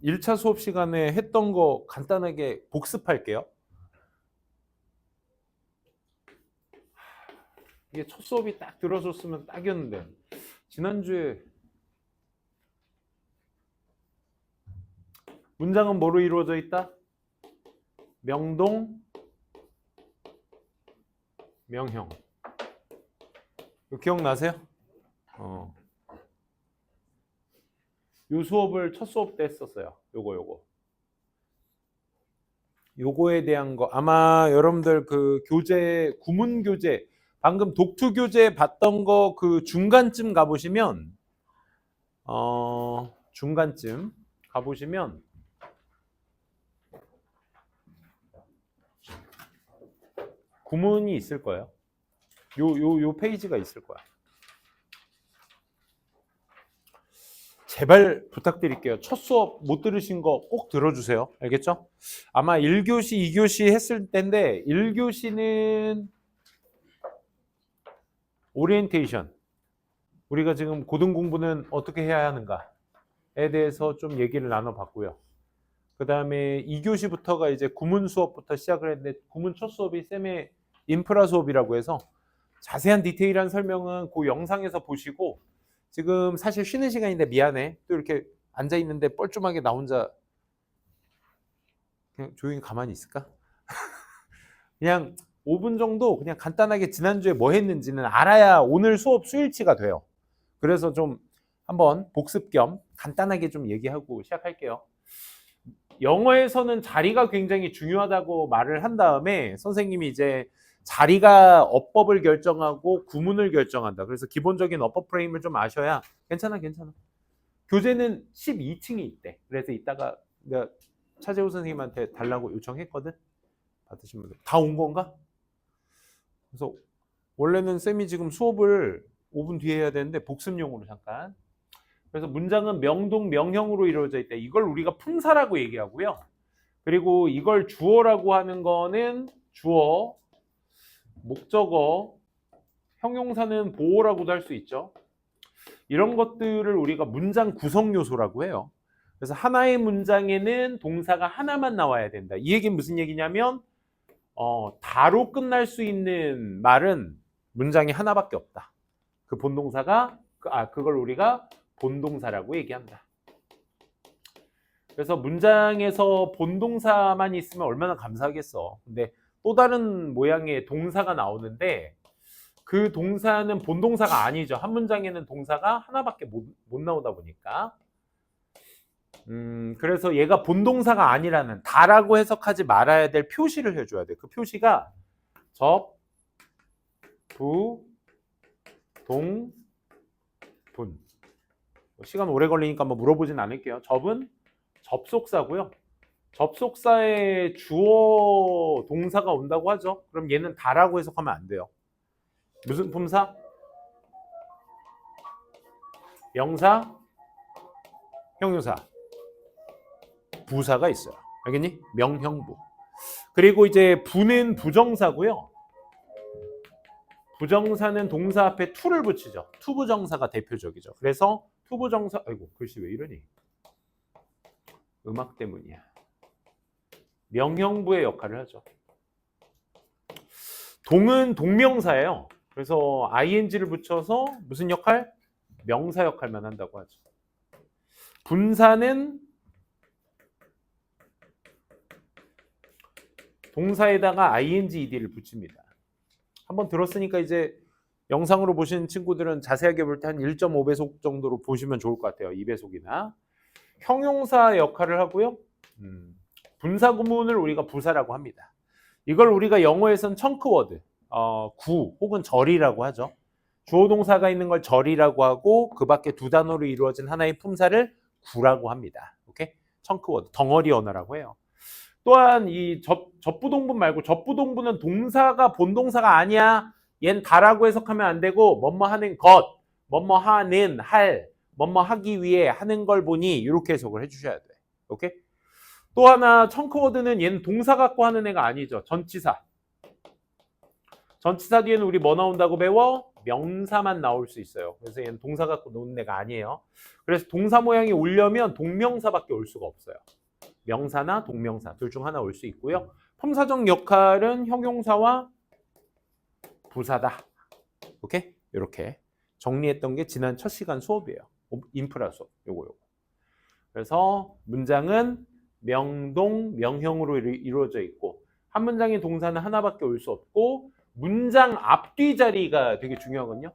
1차 수업 시간에 했던 거 간단하게 복습할게요. 이게 첫 수업이 딱 들어줬으면 딱이었는데 지난주에 문장은 뭐로 이루어져 있다? 명동, 명형. 이거 기억나세요? 요 수업을 첫 수업 때 했었어요. 요거에 대한 거 아마 여러분들 그 교재, 구문 교재, 방금 독투 교재 봤던 거 그 중간쯤 가보시면 중간쯤 가보시면 구문이 있을 거예요. 요 페이지가 있을 거야. 제발 부탁드릴게요. 첫 수업 못 들으신 거 꼭 들어주세요. 알겠죠? 아마 1교시, 2교시 했을 때인데 1교시는 오리엔테이션. 우리가 지금 고등 공부는 어떻게 해야 하는가에 대해서 좀 얘기를 나눠봤고요. 그 다음에 2교시부터가 이제 구문 수업부터 시작을 했는데 구문 첫 수업이 쌤의 인프라 수업이라고 해서 자세한 디테일한 설명은 그 영상에서 보시고 지금 사실 쉬는 시간인데 미안해. 또 이렇게 앉아있는데 뻘쭘하게 나 혼자 그냥 조용히 가만히 있을까? 그냥 5분 정도 그냥 간단하게 지난주에 뭐 했는지는 알아야 오늘 수업 수일치가 돼요. 그래서 좀 한번 복습 겸 간단하게 좀 얘기하고 시작할게요. 영어에서는 자리가 굉장히 중요하다고 말을 한 다음에 선생님이 이제 자리가 어법을 결정하고 구문을 결정한다. 그래서 기본적인 어법 프레임을 좀 아셔야 괜찮아. 교재는 12층이 있대. 그래서 이따가 내가 차재호 선생님한테 달라고 요청했거든. 받으신 분들 다 온 건가? 그래서 원래는 쌤이 지금 수업을 5분 뒤에 해야 되는데 복습용으로 잠깐. 그래서 문장은 명동, 명형으로 이루어져 있다. 이걸 우리가 품사라고 얘기하고요. 그리고 이걸 주어라고 하는 거는 주어, 목적어, 형용사는 보어라고도 할 수 있죠. 이런 것들을 우리가 문장 구성 요소라고 해요. 그래서 하나의 문장에는 동사가 하나만 나와야 된다. 이 얘기는 무슨 얘기냐면 다로 끝날 수 있는 말은 문장이 하나밖에 없다. 그 본동사가 그걸 우리가 본동사라고 얘기한다. 그래서 문장에서 본동사만 있으면 얼마나 감사하겠어. 근데 또 다른 모양의 동사가 나오는데 그 동사는 본동사가 아니죠. 한 문장에는 동사가 하나밖에 못 나오다 보니까. 그래서 얘가 본동사가 아니라는 다라고 해석하지 말아야 될 표시를 해줘야 돼. 그 표시가 접, 부, 동, 분. 시간 오래 걸리니까 한번 물어보진 않을게요. 접은 접속사고요. 접속사에 주어 동사가 온다고 하죠. 그럼 얘는 다라고 해석하면 안 돼요. 무슨 품사? 명사, 형용사, 부사가 있어요. 알겠니? 명형부. 그리고 이제 부는 부정사고요. 부정사는 동사 앞에 to를 붙이죠. 투부정사가 대표적이죠. 그래서 투부정사, 아이고 글씨 왜 이러니? 음악 때문이야. 명형부의 역할을 하죠. 동은 동명사예요. 그래서 ing를 붙여서 무슨 역할? 명사 역할만 한다고 하죠. 분사는 동사에다가 ing, ed를 붙입니다. 한번 들었으니까 이제 영상으로 보시는 친구들은 자세하게 볼 때 한 1.5배속 정도로 보시면 좋을 것 같아요. 2배속이나. 형용사 역할을 하고요. 분사 구문을 우리가 부사라고 합니다. 이걸 우리가 영어에서는 청크워드, 구 혹은 절이라고 하죠. 주어 동사가 있는 걸 절이라고 하고 그 밖에 두 단어로 이루어진 하나의 품사를 구라고 합니다. 오케이? 청크워드, 덩어리 언어라고 해요. 또한 이 접부동분 말고 접부동분은 동사가 본동사가 아니야. 얜 다라고 해석하면 안 되고 뭐뭐 하는 것, 뭐뭐 하는 할, 뭐뭐 하기 위해 하는 걸 보니 이렇게 해석을 해주셔야 돼. 오케이? 또 하나 청크워드는 얘는 동사 갖고 하는 애가 아니죠. 전치사. 전치사 뒤에는 우리 뭐 나온다고 배워? 명사만 나올 수 있어요. 그래서 얘는 동사 갖고 노는 애가 아니에요. 그래서 동사 모양이 오려면 동명사밖에 올 수가 없어요. 명사나 동명사 둘 중 하나 올 수 있고요. 품사적 역할은 형용사와 부사다. 오케이? 이렇게 정리했던 게 지난 첫 시간 수업이에요. 인프라 수업. 요거. 그래서 문장은 명동, 명형으로 이루어져 있고 한 문장의 동사는 하나밖에 올 수 없고 문장 앞뒤 자리가 되게 중요하거든요.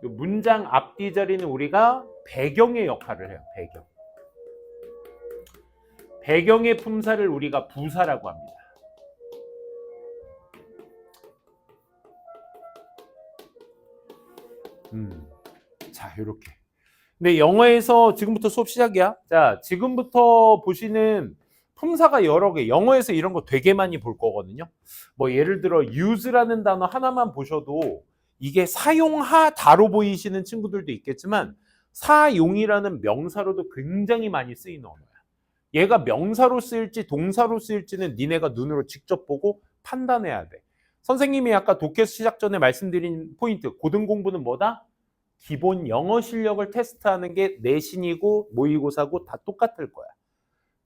문장 앞뒤 자리는 우리가 배경의 역할을 해요. 배경. 배경의 품사를 우리가 부사라고 합니다. 자, 이렇게. 근데 영어에서 지금부터 수업 시작이야. 자, 지금부터 보시는 품사가 여러 개. 영어에서 이런 거 되게 많이 볼 거거든요. 뭐 예를 들어 use라는 단어 하나만 보셔도 이게 사용하다로 보이시는 친구들도 있겠지만 사용이라는 명사로도 굉장히 많이 쓰이는 언어야. 얘가 명사로 쓰일지 동사로 쓰일지는 니네가 눈으로 직접 보고 판단해야 돼. 선생님이 아까 독해 시작 전에 말씀드린 포인트, 고등 공부는 뭐다? 기본 영어 실력을 테스트하는 게 내신이고 모의고사고 다 똑같을 거야.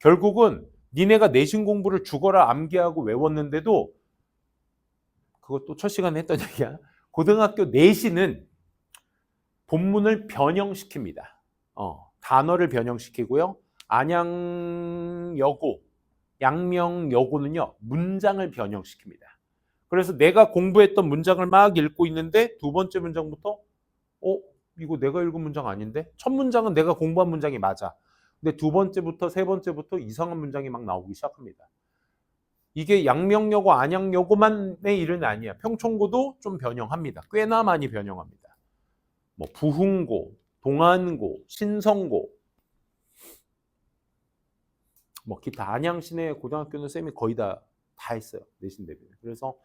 결국은 니네가 내신 공부를 죽어라 암기하고 외웠는데도 그것도 첫 시간에 했던 얘기야. 고등학교 내신은 본문을 변형시킵니다. 단어를 변형시키고요. 안양여고, 양명여고는요. 문장을 변형시킵니다. 그래서 내가 공부했던 문장을 막 읽고 있는데 두 번째 문장부터 이거 내가 읽은 문장 아닌데? 첫 문장은 내가 공부한 문장이 맞아. 근데 두 번째부터 세 번째부터 이상한 문장이 막 나오기 시작합니다. 이게 양명여고, 안양여고만의 일은 아니야. 평촌고도 좀 변형합니다. 꽤나 많이 변형합니다. 뭐 부흥고, 동안고, 신성고, 뭐 기타 안양 시내 고등학교는 쌤이 거의 다 했어요. 내신 대비는. 그래서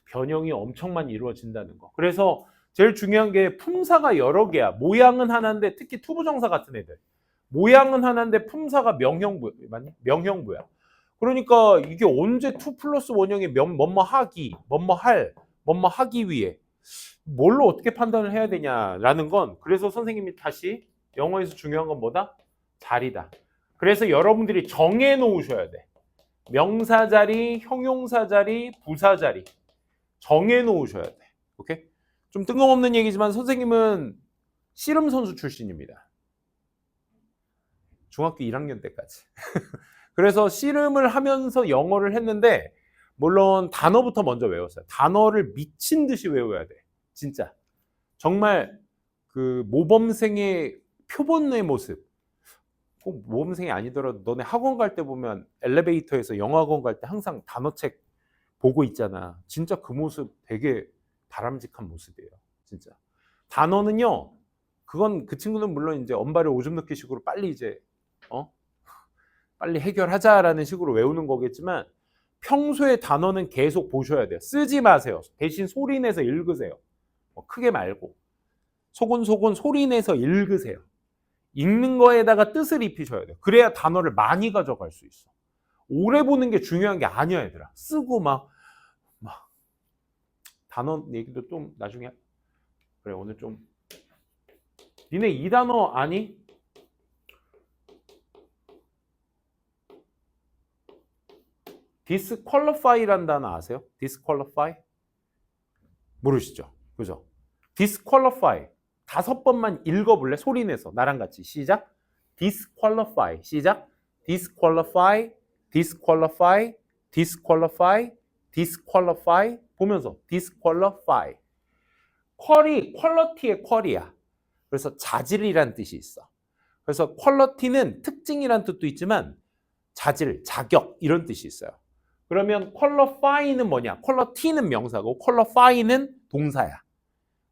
변형이 엄청 많이 이루어진다는 거. 그래서 제일 중요한 게 품사가 여러 개야. 모양은 하나인데 특히 투부정사 같은 애들. 모양은 하나인데 품사가 명형부, 맞니? 명형부야. 그러니까 이게 언제 2 플러스 원형이 뭐뭐 하기, 뭐뭐 할, 뭐뭐 하기 위해 뭘로 어떻게 판단을 해야 되냐라는 건 그래서 선생님이 다시 영어에서 중요한 건 뭐다? 자리다. 그래서 여러분들이 정해 놓으셔야 돼. 명사 자리, 형용사 자리, 부사 자리 정해 놓으셔야 돼. 오케이? 좀 뜬금없는 얘기지만 선생님은 씨름 선수 출신입니다. 중학교 1학년 때까지. 그래서 씨름을 하면서 영어를 했는데 물론 단어부터 먼저 외웠어요. 단어를 미친 듯이 외워야 돼. 진짜. 정말 그 모범생의 표본의 모습. 꼭 모범생이 아니더라도 너네 학원 갈 때 보면 엘리베이터에서 영어학원 갈 때 항상 단어책 보고 있잖아. 진짜 그 모습 되게 바람직한 모습이에요. 진짜. 단어는요. 그건 그 친구는 물론 이제 언발에 오줌 넣기 식으로 빨리 이제 빨리 해결하자라는 식으로 외우는 거겠지만 평소에 단어는 계속 보셔야 돼요. 쓰지 마세요. 대신 소리 내서 읽으세요. 크게 말고. 소곤소곤 소리 내서 읽으세요. 읽는 거에다가 뜻을 입히셔야 돼요. 그래야 단어를 많이 가져갈 수 있어. 오래 보는 게 중요한 게 아니야, 얘들아. 쓰고 막 단어 얘기도 좀 나중에. 그래, 오늘 좀. 니네 이 단어 아니? disqualify란 단어 아세요? disqualify? 모르시죠? 그죠? disqualify. 5번만 읽어볼래? 소리 내서. 나랑 같이. 시작. disqualify. 시작. disqualify, disqualify, disqualify, disqualify. 보면서 disqualify. 퀄리티의 퀄이야. 그래서 자질이란 뜻이 있어. 그래서 퀄리티는 특징이란 뜻도 있지만 자질, 자격 이런 뜻이 있어요. 그러면 qualify는 뭐냐? 퀄리티는 명사고 qualify는 동사야.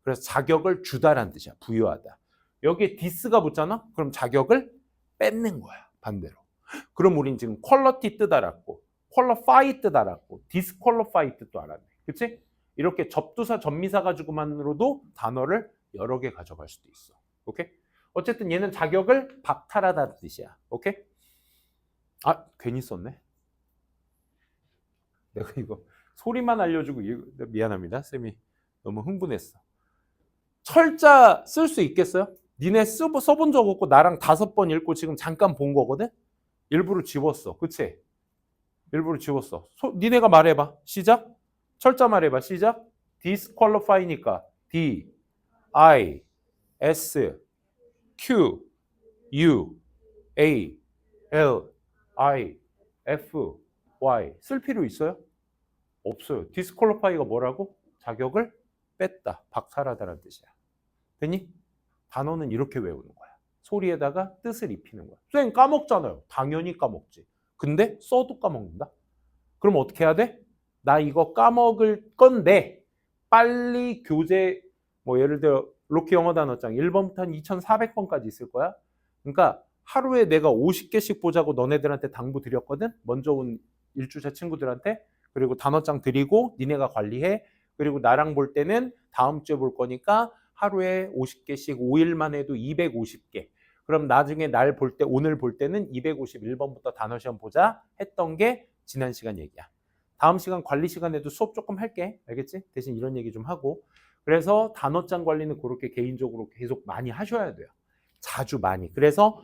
그래서 자격을 주다란 뜻이야. 부여하다. 여기에 this가 붙잖아? 그럼 자격을 뺏는 거야. 반대로. 그럼 우린 지금 quality 뜻 알았고 qualify 뜻 알았고 disqualify 뜻도 알았네. 그치? 이렇게 접두사, 접미사 가지고만으로도 단어를 여러 개 가져갈 수도 있어. 오케이? 어쨌든 얘는 자격을 박탈하다는 뜻이야. 오케이? 아, 괜히 썼네. 내가 이거 소리만 알려주고 미안합니다. 쌤이 너무 흥분했어. 철자 쓸 수 있겠어요? 니네 써본 적 없고 나랑 5번 읽고 지금 잠깐 본 거거든? 일부러 지웠어. 그치? 일부러 지웠어. 니네가 말해봐. 시작. 철자 말해봐. 시작. disqualify니까 D, I, S, Q, U, A, L, I, F, Y. 쓸 필요 있어요? 없어요. disqualify가 뭐라고? 자격을 뺐다. 박탈하다라는 뜻이야. 됐니? 단어는 이렇게 외우는 거야. 소리에다가 뜻을 입히는 거야. 쌤 까먹잖아요. 당연히 까먹지. 근데 써도 까먹는다. 그럼 어떻게 해야 돼? 나 이거 까먹을 건데 빨리 교재 뭐 예를 들어 로키 영어 단어장 1번부터 한 2400번까지 있을 거야. 그러니까 하루에 내가 50개씩 보자고 너네들한테 당부 드렸거든. 먼저 온 1주차 친구들한테. 그리고 단어장 드리고 니네가 관리해. 그리고 나랑 볼 때는 다음 주에 볼 거니까 하루에 50개씩 5일만 해도 250개. 그럼 나중에 날 볼 때, 오늘 볼 때는 251번부터 단어 시험 보자 했던 게 지난 시간 얘기야. 다음 시간 관리 시간에도 수업 조금 할게. 알겠지? 대신 이런 얘기 좀 하고. 그래서 단어장 관리는 그렇게 개인적으로 계속 많이 하셔야 돼요. 자주 많이. 그래서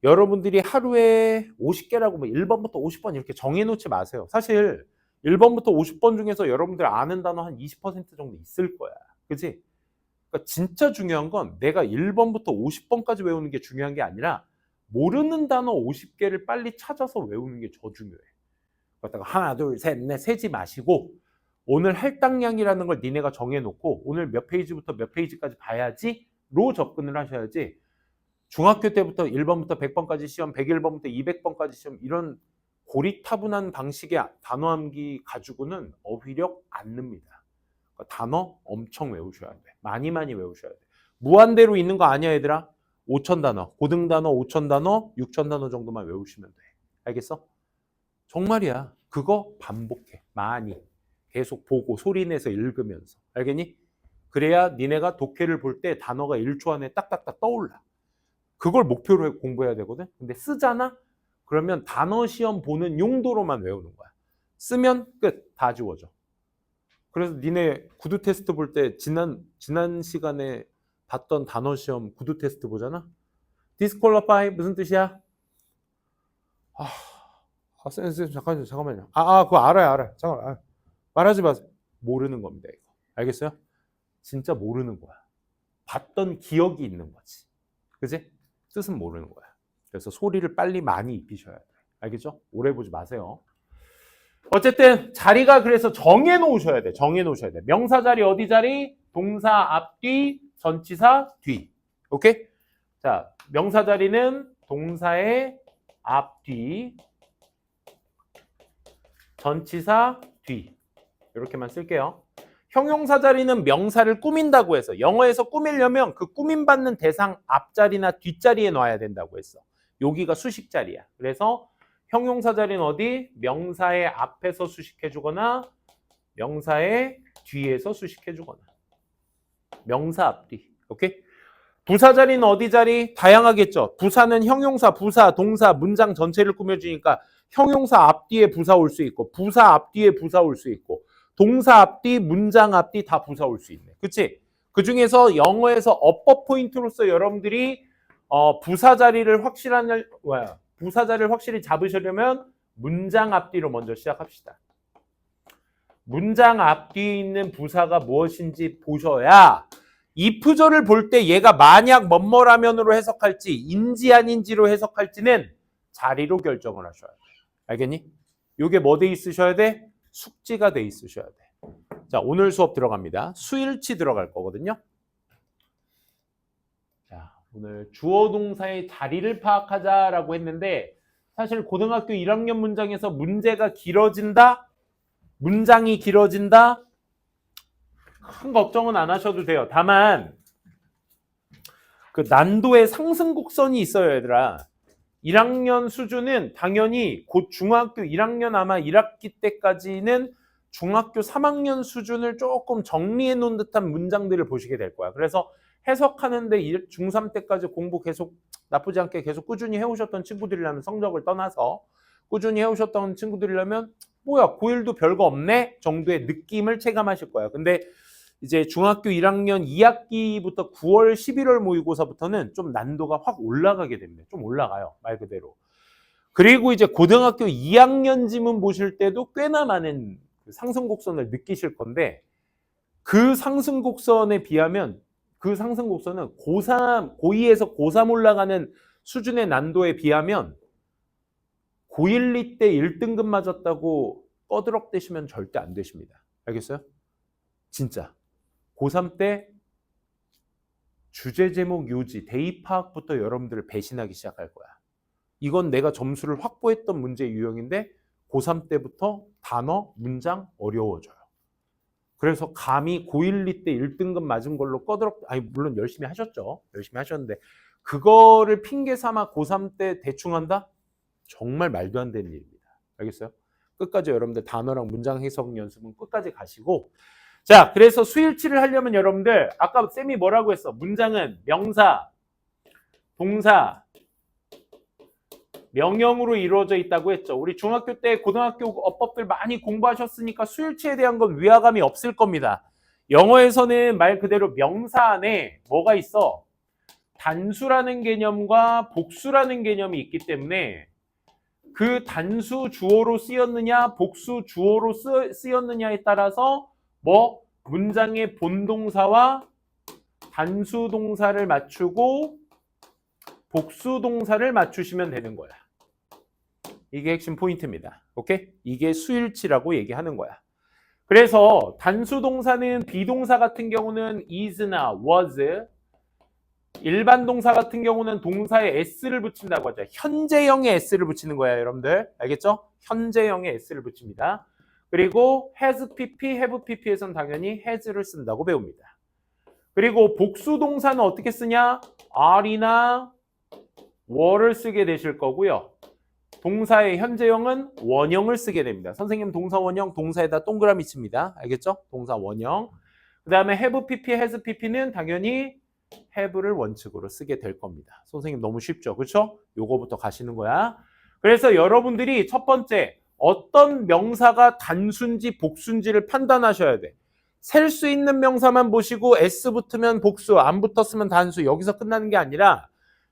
여러분들이 하루에 50개라고 뭐 1번부터 50번 이렇게 정해놓지 마세요. 사실 1번부터 50번 중에서 여러분들 아는 단어 한 20% 정도 있을 거야. 그치? 그러니까 진짜 중요한 건 내가 1번부터 50번까지 외우는 게 중요한 게 아니라 모르는 단어 50개를 빨리 찾아서 외우는 게 더 중요해. 그러다가 하나, 둘, 셋, 넷 세지 마시고 오늘 할당량이라는 걸 니네가 정해놓고 오늘 몇 페이지부터 몇 페이지까지 봐야지로 접근을 하셔야지 중학교 때부터 1번부터 100번까지 시험, 101번부터 200번까지 시험 이런 고리타분한 방식의 단어 암기 가지고는 어휘력 안 늡니다. 그러니까 단어 엄청 외우셔야 돼. 많이 외우셔야 돼. 무한대로 있는 거 아니야 얘들아. 5,000단어, 고등단어 5,000단어, 6,000단어 정도만 외우시면 돼. 알겠어? 정말이야. 그거 반복해. 많이. 계속 보고 소리내서 읽으면서. 알겠니? 그래야 니네가 독해를 볼 때 단어가 1초 안에 딱딱딱 떠올라. 그걸 목표로 공부해야 되거든. 근데 쓰잖아? 그러면 단어 시험 보는 용도로만 외우는 거야. 쓰면 끝. 다 지워져. 그래서 니네 구두 테스트 볼 때 지난 시간에 봤던 단어 시험 구두 테스트 보잖아? disqualify 무슨 뜻이야? 선생님 잠깐만요. 그거 알아요. 잠깐만. 말하지 마세요. 모르는 겁니다, 이거. 알겠어요? 진짜 모르는 거야. 봤던 기억이 있는 거지. 그지? 뜻은 모르는 거야. 그래서 소리를 빨리 많이 입히셔야 돼. 알겠죠? 오래 보지 마세요. 어쨌든 자리가 그래서 정해 놓으셔야 돼. 정해 놓으셔야 돼. 명사 자리 어디 자리? 동사 앞뒤, 전치사 뒤. 오케이? 자, 명사 자리는 동사의 앞뒤, 전치사 뒤. 이렇게만 쓸게요. 형용사 자리는 명사를 꾸민다고 해서 영어에서 꾸미려면 그 꾸밈받는 대상 앞자리나 뒷자리에 놔야 된다고 했어. 여기가 수식 자리야. 그래서 형용사 자리는 어디? 명사의 앞에서 수식해 주거나 명사의 뒤에서 수식해 주거나. 명사 앞뒤. 오케이? 부사 자리는 어디 자리? 다양하겠죠. 부사는 형용사, 부사, 동사, 문장 전체를 꾸며주니까 형용사 앞뒤에 부사 올 수 있고 부사 앞뒤에 부사 올 수 있고 동사 앞뒤, 문장 앞뒤 다 부사 올 수 있네. 그치? 그 중에서 영어에서 어법 포인트로서 여러분들이 부사 자리를 확실히 잡으시려면 문장 앞뒤로 먼저 시작합시다. 문장 앞뒤에 있는 부사가 무엇인지 보셔야 if절을 볼 때 얘가 만약 뭐뭐라면으로 해석할지 인지 아닌지로 해석할지는 자리로 결정을 하셔야 돼. 알겠니? 요게 뭐 돼 있으셔야 돼? 숙지가 돼 있으셔야 돼. 자, 오늘 수업 들어갑니다. 수일치 들어갈 거거든요. 자, 오늘 주어 동사의 자리를 파악하자라고 했는데 사실 고등학교 1학년 문장에서 문제가 길어진다? 문장이 길어진다? 큰 걱정은 안 하셔도 돼요. 다만 그 난도의 상승 곡선이 있어요, 얘들아. 1학년 수준은 당연히 곧 중학교 1학년 아마 1학기 때까지는 중학교 3학년 수준을 조금 정리해 놓은 듯한 문장들을 보시게 될 거야. 그래서 해석하는데 중3 때까지 공부 계속 나쁘지 않게 계속 꾸준히 해오셨던 친구들이라면 성적을 떠나서 꾸준히 해오셨던 친구들이라면 뭐야 고1도 별거 없네 정도의 느낌을 체감하실 거야. 근데 이제 중학교 1학년 2학기부터 9월, 11월 모의고사부터는 좀 난도가 확 올라가게 됩니다. 좀 올라가요. 말 그대로. 그리고 이제 고등학교 2학년 지문 보실 때도 꽤나 많은 상승곡선을 느끼실 건데 그 상승곡선에 비하면 그 상승곡선은 고3, 고2에서 고3 올라가는 수준의 난도에 비하면 고1, 2 때 1등급 맞았다고 꺼드럭대시면 절대 안 되십니다. 알겠어요? 진짜. 고3 때 주제 제목 요지, 대입 파악부터 여러분들을 배신하기 시작할 거야. 이건 내가 점수를 확보했던 문제 유형인데 고3 때부터 단어, 문장 어려워져요. 그래서 감히 고1, 2 때 1등급 맞은 걸로 물론 열심히 하셨죠. 열심히 하셨는데 그거를 핑계 삼아 고3 때 대충 한다? 정말 말도 안 되는 일입니다. 알겠어요? 끝까지 여러분들 단어랑 문장 해석 연습은 끝까지 가시고 자, 그래서 수일치를 하려면 여러분들 아까 쌤이 뭐라고 했어? 문장은 명사, 동사, 명령으로 이루어져 있다고 했죠. 우리 중학교 때 고등학교 어법들 많이 공부하셨으니까 수일치에 대한 건 위화감이 없을 겁니다. 영어에서는 말 그대로 명사 안에 뭐가 있어? 단수라는 개념과 복수라는 개념이 있기 때문에 그 단수 주어로 쓰였느냐 복수 주어로 쓰였느냐에 따라서 문장의 본동사와 단수 동사를 맞추고 복수 동사를 맞추시면 되는 거야. 이게 핵심 포인트입니다. 오케이? 이게 수일치라고 얘기하는 거야. 그래서 단수 동사는 비동사 같은 경우는 is나 was, 일반 동사 같은 경우는 동사에 s를 붙인다고 하죠. 현재형에 s를 붙이는 거야, 여러분들. 알겠죠? 현재형에 s를 붙입니다. 그리고 has pp, have pp에서는 당연히 has를 쓴다고 배웁니다. 그리고 복수 동사는 어떻게 쓰냐? are나 were를 쓰게 되실 거고요. 동사의 현재형은 원형을 쓰게 됩니다. 선생님 동사 원형, 동사에다 동그라미 칩니다. 알겠죠? 동사 원형. 그 다음에 have pp, has pp는 당연히 have를 원칙으로 쓰게 될 겁니다. 선생님 너무 쉽죠? 그렇죠? 요거부터 가시는 거야. 그래서 여러분들이 첫 번째 어떤 명사가 단수인지 복수인지를 판단하셔야 돼. 셀 수 있는 명사만 보시고 S 붙으면 복수, 안 붙었으면 단수 여기서 끝나는 게 아니라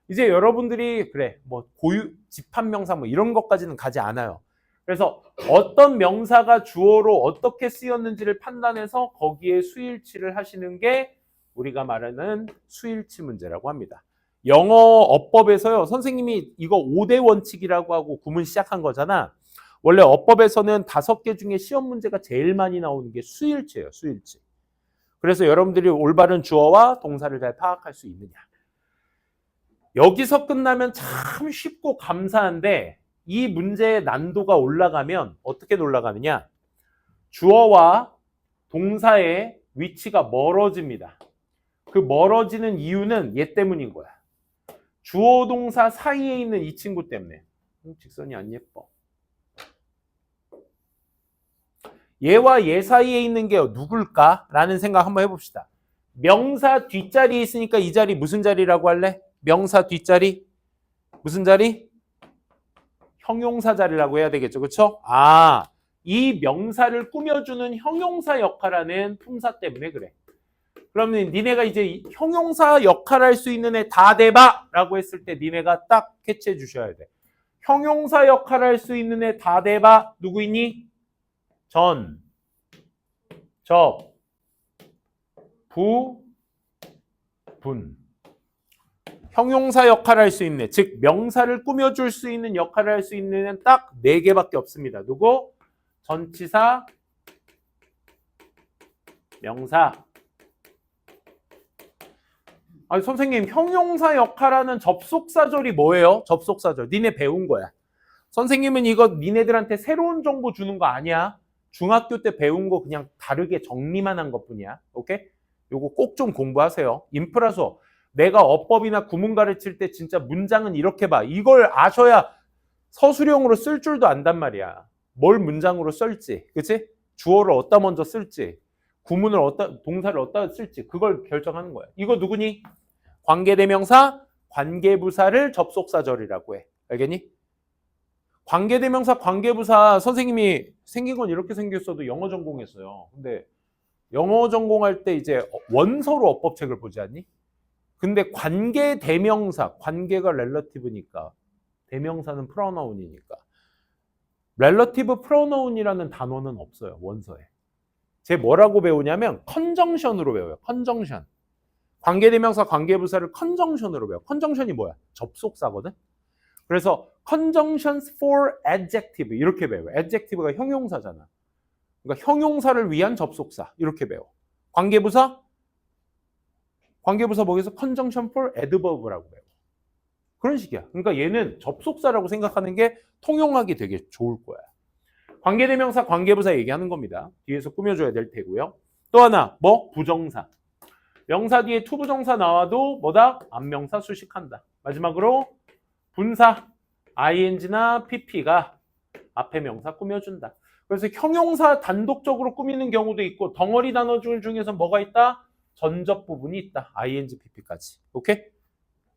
이제 여러분들이 그래 고유 집합명사 이런 것까지는 가지 않아요. 그래서 어떤 명사가 주어로 어떻게 쓰였는지를 판단해서 거기에 수일치를 하시는 게 우리가 말하는 수일치 문제라고 합니다. 영어 어법에서요. 선생님이 이거 5대 원칙이라고 하고 구문 시작한 거잖아. 원래 어법에서는 5개 중에 시험 문제가 제일 많이 나오는 게 수일치예요. 수일치. 그래서 여러분들이 올바른 주어와 동사를 잘 파악할 수 있느냐. 여기서 끝나면 참 쉽고 감사한데 이 문제의 난도가 올라가면 어떻게 올라가느냐. 주어와 동사의 위치가 멀어집니다. 그 멀어지는 이유는 얘 때문인 거야. 주어 동사 사이에 있는 이 친구 때문에. 직선이 안 예뻐. 얘와 얘 사이에 있는 게 누굴까? 라는 생각 한번 해봅시다. 명사 뒷자리에 있으니까 이 자리 무슨 자리라고 할래? 명사 뒷자리 무슨 자리? 형용사 자리라고 해야 되겠죠. 그렇죠? 아, 이 명사를 꾸며주는 형용사 역할하는 품사 때문에 그래. 그러면 니네가 이제 형용사 역할할 수 있는 애 다 대봐 라고 했을 때 니네가 딱 캐치해 주셔야 돼. 형용사 역할할 수 있는 애 다 대봐. 누구 있니? 전, 접, 부, 분. 형용사 역할을 할 수 있는, 즉 명사를 꾸며줄 수 있는 역할을 할 수 있는 애는 딱 4개밖에 없습니다. 누구? 전치사, 명사. 아니 선생님, 형용사 역할하는 접속사절이 뭐예요? 접속사절. 니네 배운 거야. 선생님은 이거 니네들한테 새로운 정보 주는 거 아니야. 중학교 때 배운 거 그냥 다르게 정리만 한 것뿐이야. 오케이? 요거 꼭 좀 공부하세요. 인프라 수업. 내가 어법이나 구문 가르칠 때 진짜 문장은 이렇게 봐. 이걸 아셔야 서술형으로 쓸 줄도 안단 말이야. 뭘 문장으로 쓸지, 그치? 주어를 어디다 먼저 쓸지, 구문을 어디다, 동사를 어디다 쓸지 그걸 결정하는 거야. 이거 누구니? 관계대명사, 관계부사를 접속사절이라고 해. 알겠니? 관계대명사, 관계부사 선생님이 생긴 건 이렇게 생겼어도 영어 전공했어요. 근데 영어 전공할 때 이제 원서로 어법책을 보지 않니? 근데 관계대명사, 관계가 렐러티브니까 대명사는 프로나운이니까 렐러티브 프로나운이라는 단어는 없어요. 원서에. 제 뭐라고 배우냐면 컨정션으로 배워요. 컨정션. 관계대명사, 관계부사를 컨정션으로 배워요. 컨정션이 뭐야? 접속사거든. 그래서 conjunctions for adjective 이렇게 배워요. adjective가 형용사잖아. 그러니까 형용사를 위한 접속사 이렇게 배워. 관계부사? 관계부사 뭐겠어? conjunction for adverb라고 배워. 그런 식이야. 그러니까 얘는 접속사라고 생각하는 게 통용하기 되게 좋을 거야. 관계대명사, 관계부사 얘기하는 겁니다. 뒤에서 꾸며줘야 될 테고요. 또 하나, 뭐? 부정사. 명사 뒤에 투부정사 나와도 뭐다? 안명사 수식한다. 마지막으로 분사, ing나 pp가 앞에 명사 꾸며준다. 그래서 형용사 단독적으로 꾸미는 경우도 있고 덩어리 단어줄 중에서 뭐가 있다? 전접 부분이 있다. ing, pp까지. 오케이?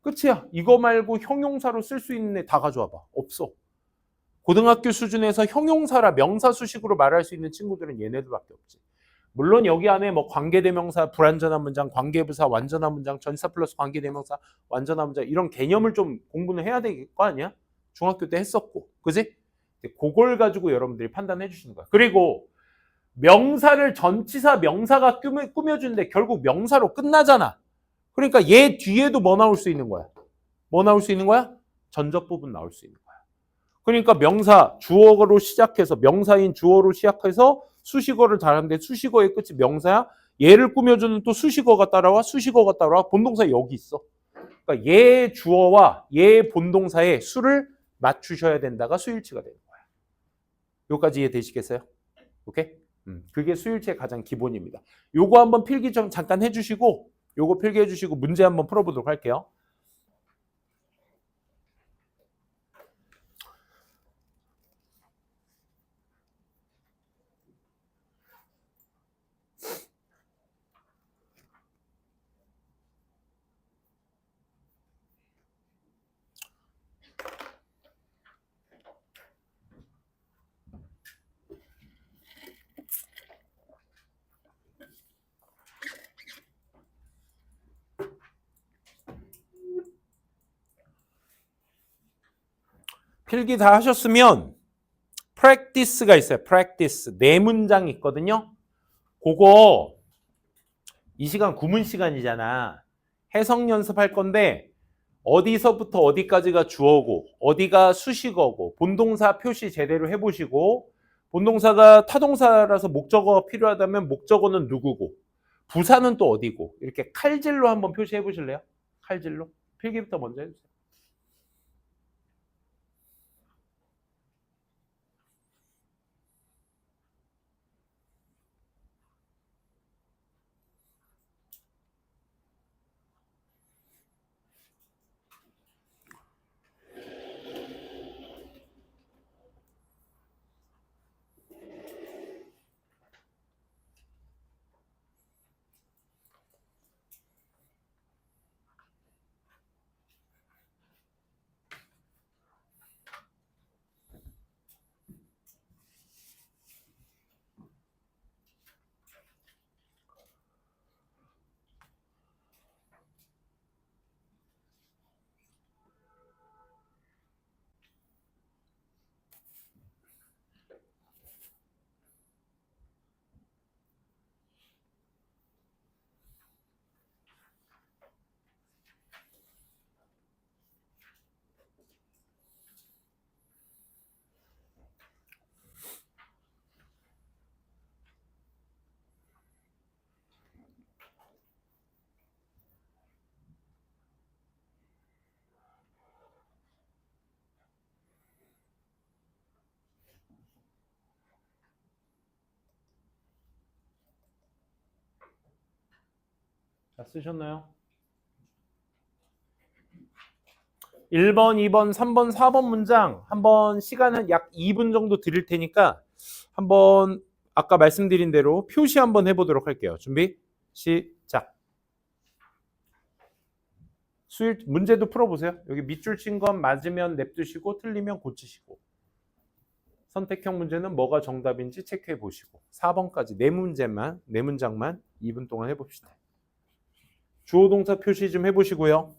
끝이야. 이거 말고 형용사로 쓸 수 있는 애 다 가져와봐. 없어. 고등학교 수준에서 형용사라 명사 수식으로 말할 수 있는 친구들은 얘네들밖에 없지. 물론 여기 안에 뭐 관계대명사, 불완전한 문장, 관계부사, 완전한 문장, 전사 플러스 관계대명사, 완전한 문장 이런 개념을 좀 공부는 해야 될 거 아니야? 중학교 때 했었고. 그지? 그걸 가지고 여러분들이 판단해 주시는 거야. 그리고 명사를 전치사 명사가 꾸며주는데 결국 명사로 끝나잖아. 그러니까 얘 뒤에도 뭐 나올 수 있는 거야? 뭐 나올 수 있는 거야? 전접 부분 나올 수 있는 거야. 그러니까 명사, 주어로 시작해서 명사인 주어로 시작해서 수식어를 다루는데 수식어의 끝이 명사야. 얘를 꾸며주는 또 수식어가 따라와. 수식어가 따라와. 본동사 여기 있어. 그러니까 얘 주어와 얘 본동사의 수를 맞추셔야 된다가 수일치가 되는 거야. 여기까지 이해되시겠어요? 오케이? 그게 수일치의 가장 기본입니다. 요거 한번 필기 좀 잠깐 해주시고 요거 필기해 주시고 문제 한번 풀어보도록 할게요. 필기 다 하셨으면 practice가 있어요. practice. 4문장 있거든요. 그거 이 시간 구문 시간이잖아. 해석 연습할 건데 어디서부터 어디까지가 주어고 어디가 수식어고 본동사 표시 제대로 해보시고 본동사가 타동사라서 목적어가 필요하다면 목적어는 누구고 부사는 또 어디고 이렇게 칼질로 한번 표시해 보실래요? 칼질로 필기부터 먼저 해주세요. 자, 쓰셨나요? 1번, 2번, 3번, 4번 문장 한번 시간은 약 2분 정도 드릴 테니까 한번 아까 말씀드린 대로 표시 한번 해보도록 할게요. 준비, 시작. 수일 문제도 풀어보세요. 여기 밑줄 친 건 맞으면 냅두시고 틀리면 고치시고 선택형 문제는 뭐가 정답인지 체크해 보시고 4번까지 네 문장만 2분 동안 해봅시다. 주어 동사 표시 좀 해보시고요.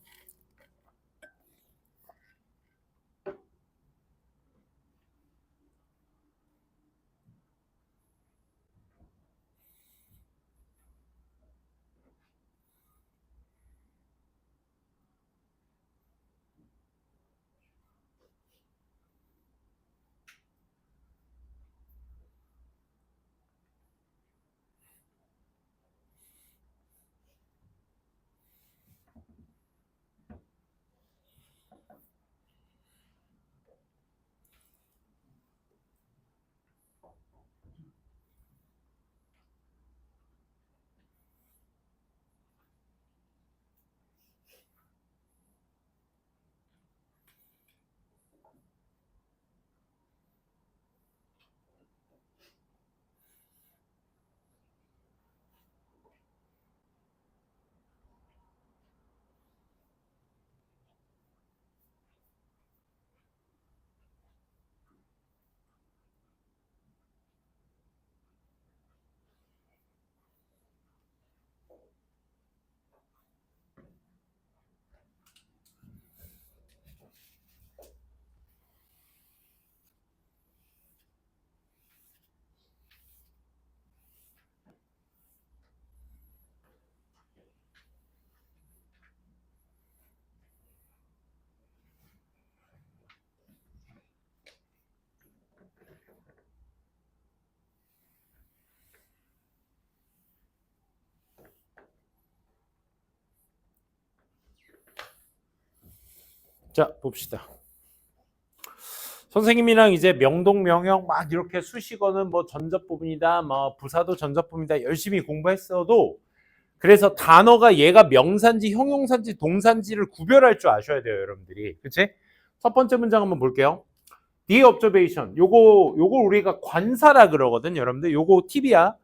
자, 봅시다. 선생님이랑 이제 명동, 명형 막 이렇게 수식어는 뭐 전접부분이다, 뭐 부사도 전접부분이다 열심히 공부했어도 그래서 단어가 얘가 명사인지 형용사인지 동사인지를 구별할 줄 아셔야 돼요, 여러분들이. 그치? 첫 번째 문장 한번 볼게요. The observation. 요거 우리가 관사라 그러거든, 여러분들. 요거 팁이야.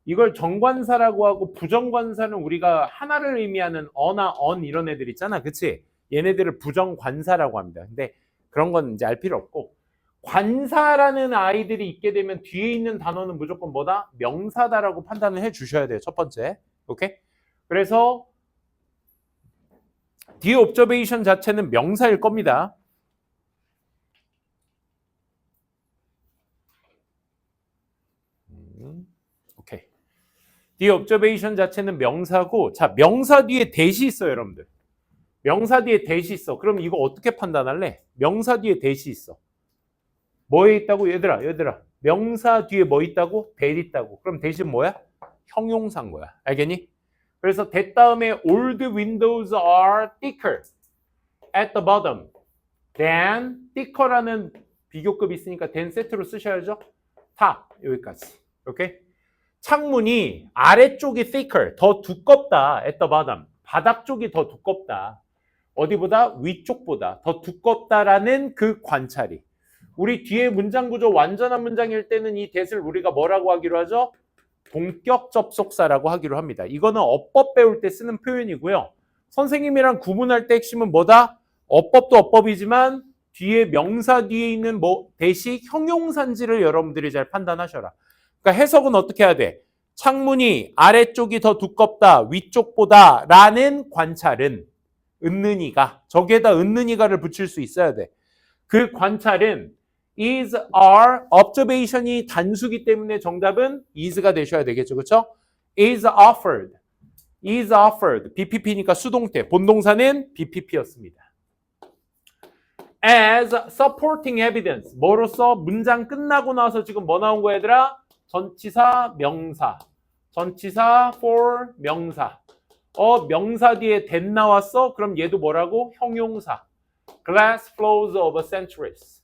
이걸 정관사라고 하고 부정관사는 우리가 하나를 의미하는 어나 언 이런 애들 있잖아. 그치? 얘네들을 부정관사라고 합니다. 근데 그런 건 이제 알 필요 없고 관사라는 아이들이 있게 되면 뒤에 있는 단어는 무조건 뭐다? 명사다라고 판단을 해 주셔야 돼요. 첫 번째. 오케이? 그래서 the observation 자체는 명사일 겁니다. 오케이. the observation 자체는 명사고 자, 명사 뒤에 대시 있어요, 여러분들. 명사 뒤에 대시 있어. 그럼 이거 어떻게 판단할래? 명사 뒤에 대시 있어. 뭐에 있다고? 얘들아. 명사 뒤에 뭐 있다고? that 있다고. 그럼 대신 뭐야? 형용사인 거야. 알겠니? 그래서 that 다음에 all the windows are thicker at the bottom than thicker라는 비교급이 있으니까 than 세트로 쓰셔야죠. 탑 여기까지. 오케이? 창문이 아래쪽이 thicker, 더 두껍다. at the bottom. 바닥 쪽이 더 두껍다. 어디보다? 위쪽보다 더 두껍다라는 그 관찰이. 우리 뒤에 문장 구조 완전한 문장일 때는 이 that을 우리가 뭐라고 하기로 하죠? 동격 접속사라고 하기로 합니다. 이거는 어법 배울 때 쓰는 표현이고요. 선생님이랑 구분할 때 핵심은 뭐다? 어법도 어법이지만 뒤에 명사 뒤에 있는 대시 형용사인지를 여러분들이 잘 판단하셔라. 그러니까 해석은 어떻게 해야 돼? 창문이 아래쪽이 더 두껍다, 위쪽보다 라는 관찰은 은는이가, 저기에다 은는이가를 붙일 수 있어야 돼. 그 관찰은 is, are, observation이 단수기 때문에 정답은 is가 되셔야 되겠죠. 그렇죠? is offered. is offered. BPP니까 수동태. 본동사는 BPP였습니다. as supporting evidence. 뭐로써? 문장 끝나고 나서 지금 뭐 나온 거야, 얘들아? 전치사, 명사. 전치사 for 명사. 명사 뒤에 that 나왔어? 그럼 얘도 뭐라고? 형용사. Glass flows over centuries.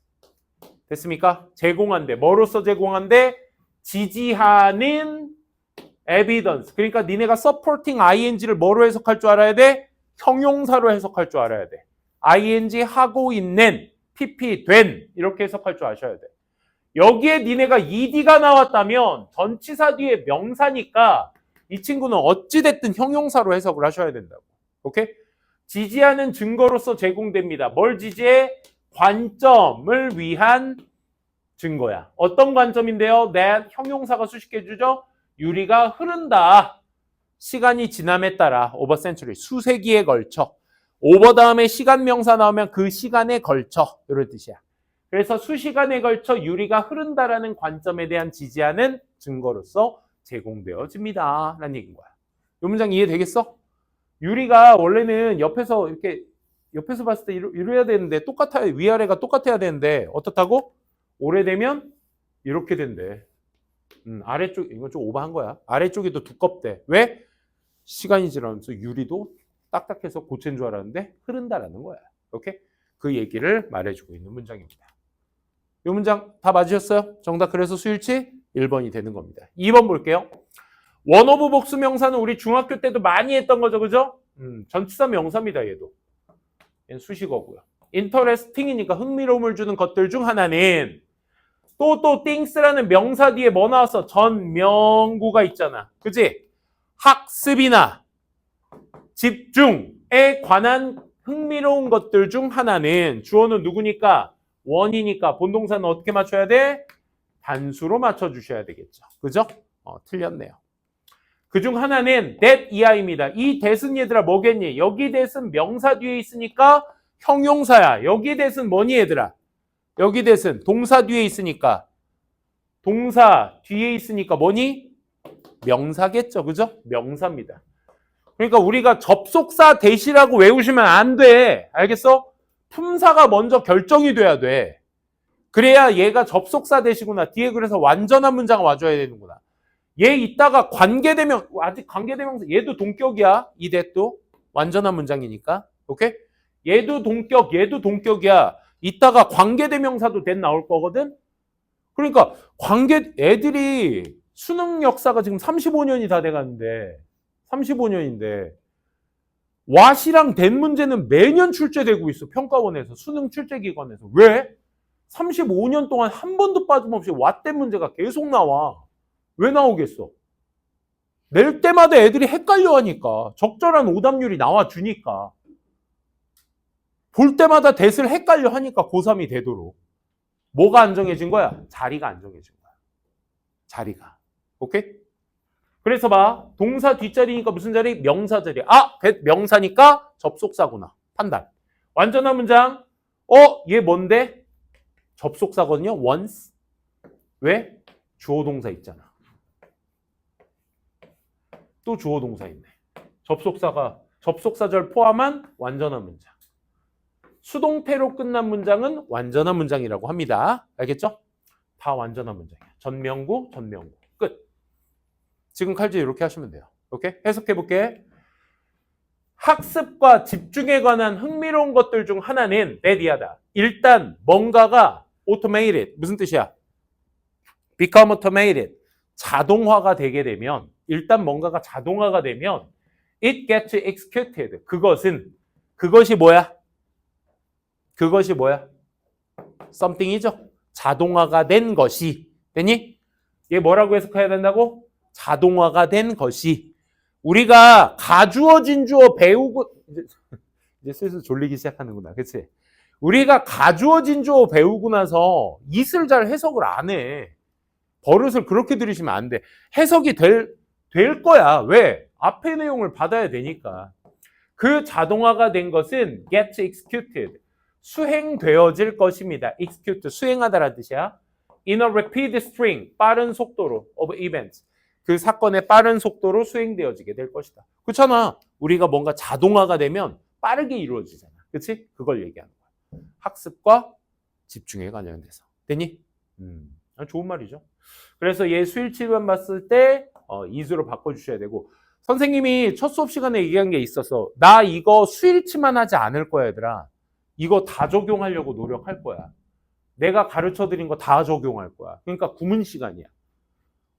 됐습니까? 제공한대. 뭐로써 제공한대? 지지하는 evidence. 그러니까 니네가 supporting ing를 뭐로 해석할 줄 알아야 돼? 형용사로 해석할 줄 알아야 돼. ing 하고 있는, pp 된 이렇게 해석할 줄 아셔야 돼. 여기에 니네가 ed가 나왔다면 전치사 뒤에 명사니까 이 친구는 어찌됐든 형용사로 해석을 하셔야 된다고. 오케이? 지지하는 증거로서 제공됩니다. 뭘 지지해? 관점을 위한 증거야. 어떤 관점인데요? that 형용사가 수식해주죠. 유리가 흐른다. 시간이 지남에 따라 over century, 수세기에 걸쳐. over 다음에 시간 명사 나오면 그 시간에 걸쳐. 이런 뜻이야. 그래서 수시간에 걸쳐 유리가 흐른다라는 관점에 대한 지지하는 증거로서 제공되어집니다. 라는 얘기인 거야. 이 문장 이해되겠어? 유리가 원래는 옆에서 이렇게 옆에서 봤을 때 이래야 되는데 똑같아요. 위아래가 똑같아야 되는데 어떻다고? 오래되면 이렇게 된대. 아래쪽 이건 좀 오버한 거야. 아래쪽이 더 두껍대. 왜? 시간이 지나면서 유리도 딱딱해서 고체인 줄 알았는데 흐른다라는 거야. 오케이? 그 얘기를 말해주고 있는 문장입니다. 이 문장 다 맞으셨어요? 정답 그래서 수일치 1번이 되는 겁니다. 2번 볼게요. 원오브 복수 명사는 우리 중학교 때도 많이 했던 거죠. 그죠? 전치사 명사입니다. 얘도. 얘는 수식어고요. interesting이니까 흥미로움을 주는 것들 중 하나는 또 things라는 명사 뒤에 뭐 나왔어? 전명구가 있잖아. 그지? 학습이나 집중에 관한 흥미로운 것들 중 하나는 주어는 누구니까? 원이니까 본동사는 어떻게 맞춰야 돼? 단수로 맞춰주셔야 되겠죠. 그죠? 틀렸네요. 그중 하나는 that 이하입니다. 이 that은 얘들아 뭐겠니? 여기 that은 명사 뒤에 있으니까 형용사야. 여기 that은 뭐니 얘들아? 여기 that은 동사 뒤에 있으니까 동사 뒤에 있으니까 뭐니? 명사겠죠. 그죠? 명사입니다. 그러니까 우리가 접속사 that이라고 외우시면 안 돼. 알겠어? 품사가 먼저 결정이 돼야 돼. 그래야 얘가 접속사 that이구나. 뒤에 그래서 완전한 문장 와줘야 되는구나. 얘 이따가 관계대명, 아직 관계대명사, 얘도 동격이야. 이 that도. 완전한 문장이니까. 오케이? 얘도 동격이야. 이따가 관계대명사도 that 나올 거거든? 그러니까 애들이 수능 역사가 지금 35년이 다 돼가는데, 35년인데, 왓이랑 that 문제는 매년 출제되고 있어. 평가원에서, 수능 출제기관에서. 왜? 35년 동안 한 번도 빠짐없이 왓 that 문제가 계속 나와. 왜 나오겠어? 낼 때마다 애들이 헷갈려 하니까. 적절한 오답률이 나와주니까. 볼 때마다 that을 헷갈려 하니까 고3이 되도록. 뭐가 안정해진 거야? 자리가 안정해진 거야. 자리가. 오케이? 그래서 봐. 동사 뒷자리니까 무슨 자리? 명사 자리. that 명사니까 접속사구나. 판단. 완전한 문장. 얘 뭔데? 접속사거든요. once. 왜? 주어 동사 있잖아. 또 주어 동사 있네. 접속사가 접속사절 포함한 완전한 문장. 수동태로 끝난 문장은 완전한 문장이라고 합니다. 알겠죠? 다 완전한 문장이야. 전명구, 전명구. 끝. 지금 칼질 이렇게 하시면 돼요. 오케이? 해석해 볼게. 학습과 집중에 관한 흥미로운 것들 중 하나는 레디하다. 일단 뭔가가 automated. 무슨 뜻이야? become automated. 자동화가 되게 되면, 일단 뭔가가 자동화가 되면 it gets executed. 그것이 뭐야? 그것이 뭐야? something이죠. 자동화가 된 것이. 됐니? 얘 뭐라고 해석해야 된다고? 자동화가 된 것이. 우리가 가주어 진주어 배우고 이제 슬슬 졸리기 시작하는구나. 그치? 우리가 가주어 진주어 배우고 나서 이슬 잘 해석을 안 해. 버릇을 그렇게 들이시면 안 돼. 해석이 될 거야. 왜? 앞의 내용을 받아야 되니까. 그 자동화가 된 것은 get executed. 수행되어질 것입니다. execute, 수행하다라는 뜻이야. In a rapid string, 빠른 속도로 of events. 그 사건의 빠른 속도로 수행되어지게 될 것이다. 그렇잖아. 우리가 뭔가 자동화가 되면 빠르게 이루어지잖아. 그렇지? 그걸 얘기하는 거야. 학습과 집중에 관련돼서. 됐니? 좋은 말이죠. 그래서 얘 수일치만 봤을 때 이수로 바꿔주셔야 되고, 선생님이 첫 수업 시간에 얘기한 게 있어서 나 이거 수일치만 하지 않을 거야 얘들아. 이거 다 적용하려고 노력할 거야. 내가 가르쳐드린 거 다 적용할 거야. 그러니까 구문 시간이야.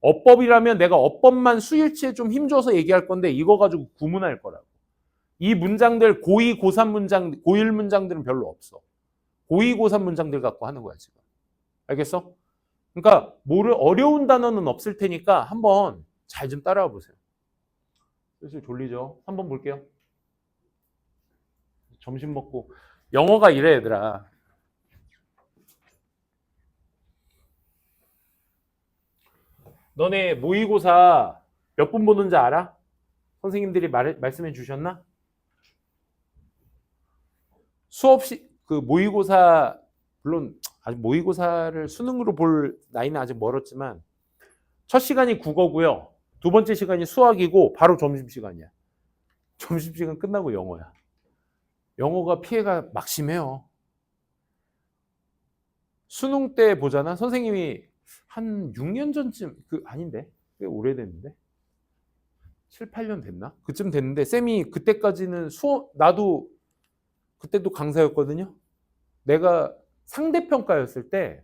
어법이라면 내가 어법만 수일치에 좀 힘줘서 얘기할 건데 이거 가지고 구문할 거라고. 이 문장들 고2, 고3 문장, 고1 문장들은 별로 없어. 고2, 고3 문장들 갖고 하는 거야 지금. 알겠어? 그러니까 어려운 단어는 없을 테니까 한번 잘 좀 따라와 보세요. 슬슬 졸리죠? 한번 볼게요. 점심 먹고. 영어가 이래 얘들아. 너네 모의고사 몇 분 보는지 알아? 선생님들이 말씀해 주셨나? 수업시 그 모의고사, 물론 아직 모의고사를 수능으로 볼 나이는 아직 멀었지만 첫 시간이 국어고요. 두 번째 시간이 수학이고 바로 점심시간이야. 점심시간 끝나고 영어야. 영어가 피해가 막심해요. 수능 때 보잖아. 선생님이 한 6년 전쯤, 아닌데? 꽤 오래됐는데? 7, 8년 됐나? 그쯤 됐는데, 쌤이 그때까지는 나도 그때도 강사였거든요. 내가 상대평가였을 때,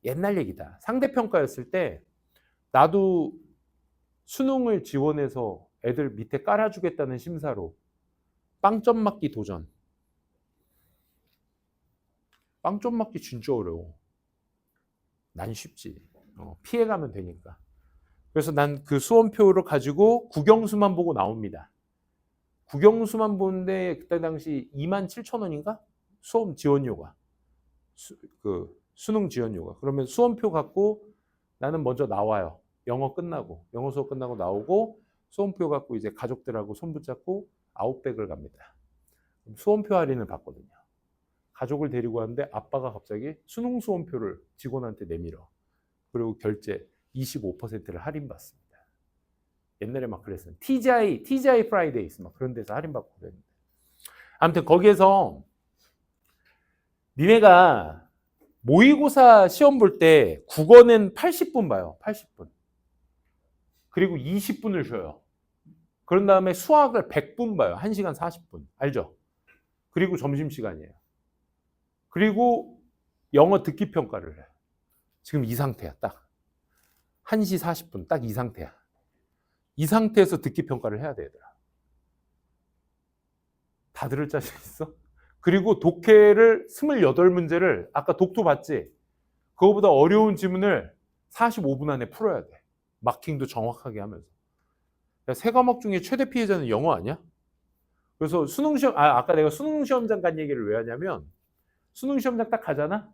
옛날 얘기다. 상대평가였을 때, 나도 수능을 지원해서 애들 밑에 깔아주겠다는 심사로 빵점 맞기 도전. 빵점 맞기 진짜 어려워. 난 쉽지. 피해가면 되니까. 그래서 난 그 수험표를 가지고 국영수만 보고 나옵니다. 국영수만 보는데 그때 당시 27,000원인가? 수험 지원료가. 수능 지원료가. 그러면 수험표 갖고 나는 먼저 나와요. 영어 수업 끝나고 나오고 수험표 갖고 이제 가족들하고 손 붙잡고 아웃백을 갑니다. 수험표 할인을 받거든요. 가족을 데리고 왔는데 아빠가 갑자기 수능 수험표를 직원한테 내밀어. 그리고 결제 25%를 할인받습니다. 옛날에 막 그랬어요. TGI 프라이데이스 막 그런 데서 할인받고 그랬는데. 아무튼 거기에서 니네가 모의고사 시험 볼 때 국어는 80분 봐요. 80분. 그리고 20분을 쉬어요. 그런 다음에 수학을 100분 봐요. 1시간 40분. 알죠? 그리고 점심시간이에요. 그리고 영어 듣기 평가를 해요. 지금 이 상태야, 딱. 1시 40분, 딱 이 상태야. 이 상태에서 듣기 평가를 해야 돼, 얘들아. 다 들을 자신 있어? 그리고 독해를 28문제를, 아까 독도 봤지? 그거보다 어려운 지문을 45분 안에 풀어야 돼. 마킹도 정확하게 하면서. 세 과목 중에 최대 피해자는 영어 아니야? 그래서 아까 내가 수능시험장 간 얘기를 왜 하냐면, 수능시험장 딱 가잖아?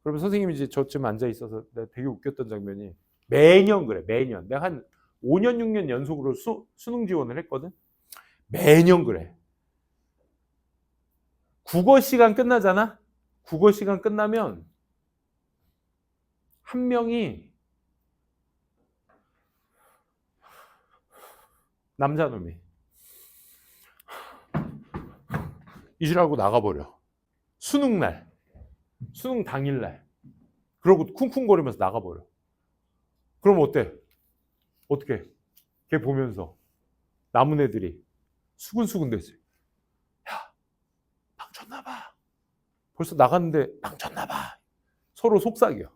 그러면 선생님이 이제 저쯤 앉아 있어서 내가 되게 웃겼던 장면이 매년 그래, 매년. 내가 한 5년, 6년 연속으로 수능 지원을 했거든? 매년 그래. 국어 시간 끝나잖아? 국어 시간 끝나면 한 명이 남자놈이 잊으라고 나가버려. 수능 당일날. 그러고 쿵쿵거리면서 나가버려. 그럼 어때? 어떻게? 걔 보면서 남은 애들이 수근수근 되지. 야, 망쳤나봐. 벌써 나갔는데 망쳤나봐. 서로 속삭여.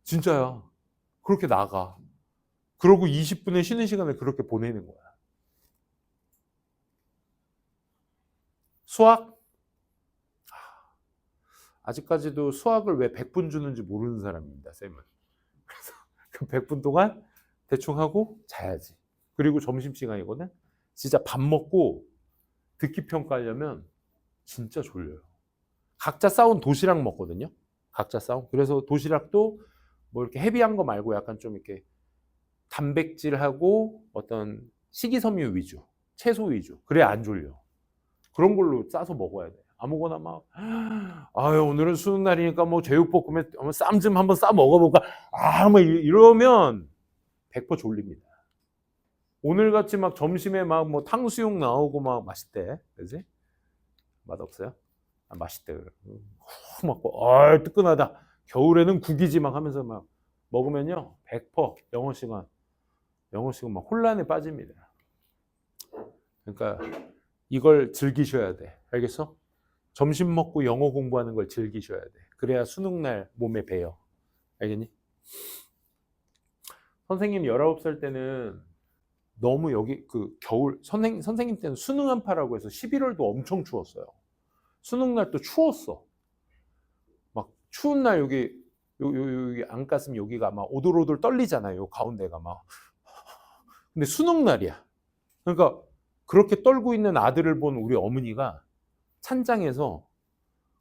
진짜야. 그렇게 나가. 그러고 20분의 쉬는 시간을 그렇게 보내는 거야. 수학? 아직까지도 수학을 왜 100분 주는지 모르는 사람입니다, 쌤은. 그래서 그 100분 동안 대충 하고 자야지. 그리고 점심시간이거든? 진짜 밥 먹고 듣기 평가하려면 진짜 졸려요. 각자 싸운 도시락 먹거든요? 각자 싸운. 그래서 도시락도 뭐 이렇게 헤비한 거 말고 약간 좀 이렇게 단백질하고 어떤 식이섬유 위주, 채소 위주. 그래 안 졸려. 그런 걸로 싸서 먹어야 돼. 아무거나 막 아유 오늘은 수능 날이니까 뭐 제육볶음에 쌈 좀 한번 싸 먹어볼까. 뭐 이러면 100% 졸립니다. 오늘같이 막 점심에 막 뭐 탕수육 나오고 막 맛있대. 그지? 맛없어요? 맛있대. 막 뜨끈하다. 겨울에는 국이지 막 하면서 막 먹으면요 100% 영어 시간 막 혼란에 빠집니다. 그러니까 이걸 즐기셔야 돼. 알겠어? 점심 먹고 영어 공부하는 걸 즐기셔야 돼. 그래야 수능날 몸에 배어. 알겠니? 선생님 19살 때는 너무 여기 그 겨울 선생님 때는 수능 한파라고 해서 11월도 엄청 추웠어요. 수능날 또 추웠어. 막 추운 날 여기 안가슴 여기가 막 오돌오돌 떨리잖아요. 가운데가 막. 근데 수능날이야. 그러니까 그렇게 떨고 있는 아들을 본 우리 어머니가 찬장에서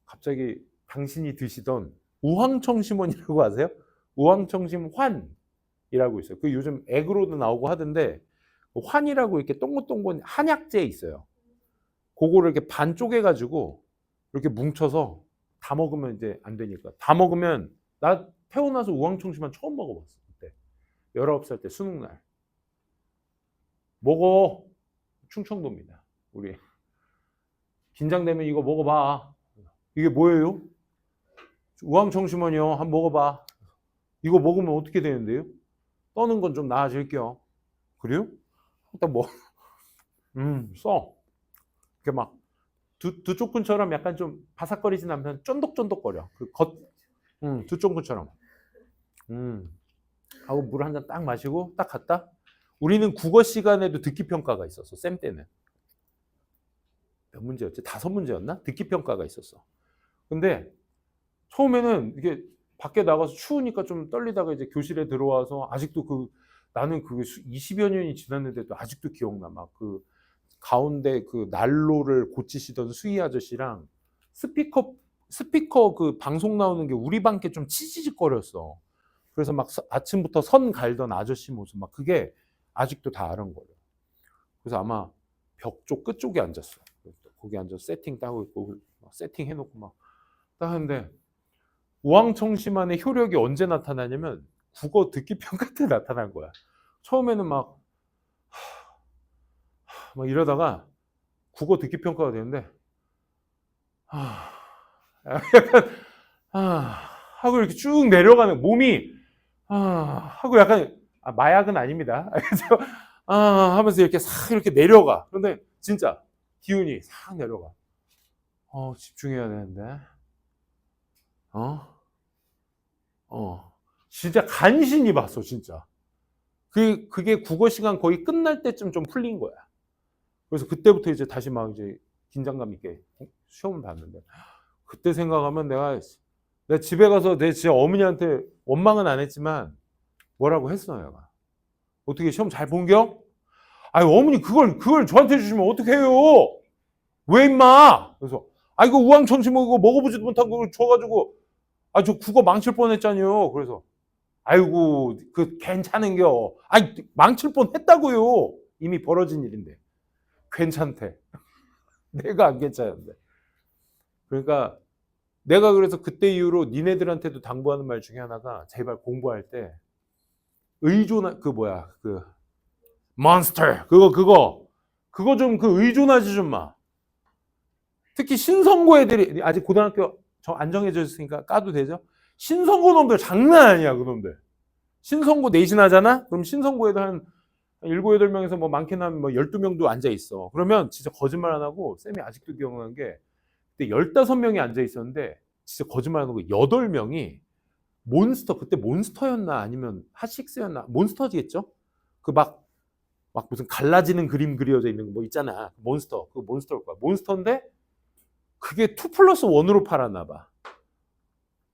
갑자기 당신이 드시던 우황청심원이라고 아세요? 우황청심 환이라고 있어요. 그 요즘 액으로도 나오고 하던데 환이라고 이렇게 동글동글 한약재 있어요. 그거를 이렇게 반 쪼개가지고 이렇게 뭉쳐서 다 먹으면 이제 안 되니까. 다 먹으면 나 태어나서 우황청심환 처음 먹어봤어. 그때 19살 때 수능날. 먹어. 충청도입니다. 우리 긴장되면 이거 먹어봐. 이게 뭐예요? 우황청심원이요. 한번 먹어봐. 이거 먹으면 어떻게 되는데요? 떠는 건 좀 나아질게요. 그래요? 일단 뭐, 써. 이렇게 막 두쪽근처럼 약간 좀 바삭거리진 않으면 쫀득쫀득거려. 그 두쪽근처럼. 하고 물 한 잔 딱 마시고 딱 갔다. 우리는 국어 시간에도 듣기 평가가 있었어. 쌤 때는. 몇 문제였지? 5문제였나? 듣기 평가가 있었어. 근데 처음에는 이게 밖에 나가서 추우니까 좀 떨리다가 이제 교실에 들어와서 아직도 나는 그게 20여 년이 지났는데도 아직도 기억나. 막 그 가운데 그 난로를 고치시던 수희 아저씨랑 스피커 그 방송 나오는 게 우리 방께 좀 치지직거렸어. 그래서 막 아침부터 선 갈던 아저씨 모습 막 그게 아직도 다 아른거려. 그래서 아마 벽 쪽 끝쪽에 앉았어. 거기 앉아서 세팅 따고 있고 세팅 해놓고 막 딱 하는데 우황청심환의 효력이 언제 나타나냐면 국어 듣기 평가 때 나타난 거야. 처음에는 막 이러다가 국어 듣기 평가가 되는데 약간 하고 이렇게 쭉 내려가는 몸이 하고 약간 마약은 아닙니다. 그래서 하면서 이렇게 싹 이렇게 내려가. 그런데 진짜 기운이 싹 내려가. 집중해야 되는데. 진짜 간신히 봤어, 진짜. 그게 국어 시간 거의 끝날 때쯤 좀 풀린 거야. 그래서 그때부터 이제 다시 막 이제 긴장감 있게 시험을 봤는데, 그때 생각하면 내가 집에 가서 내 진짜 어머니한테 원망은 안 했지만 뭐라고 했어, 내가. 어떻게 시험 잘 본겨? 아니, 어머니 그걸 저한테 주시면 어떡해요? 왜 임마? 그래서 이거 우황청심원 이거 먹어보지도 못한 걸 줘가지고 저 국어 망칠 뻔했잖아요. 그래서 아이고 괜찮은겨. 망칠 뻔했다고요. 이미 벌어진 일인데 괜찮대. 내가 안 괜찮은데. 그러니까 내가 그래서 그때 이후로 니네들한테도 당부하는 말 중에 하나가 제발 공부할 때 의존 몬스터 그거 좀 의존하지 좀 마. 특히 신선고 애들이 아직 고등학교 안 정해져 있으니까 까도 되죠? 신선고 놈들 장난 아니야, 그놈들. 신선고 내신하잖아? 그럼 신선고 애들 한 7, 8명에서 뭐 많게는 한 뭐 12명도 앉아 있어. 그러면 진짜 거짓말 안 하고 쌤이 아직도 기억나는 게 그때 15명이 앉아 있었는데 진짜 거짓말 안 하고 8명이 몬스터, 그때 몬스터였나 아니면 핫식스였나? 몬스터지겠죠? 그 막 무슨 갈라지는 그림 그려져 있는 거 뭐 있잖아. 몬스터. 그 몬스터일 거야. 몬스터인데 그게 2+1으로 팔았나 봐.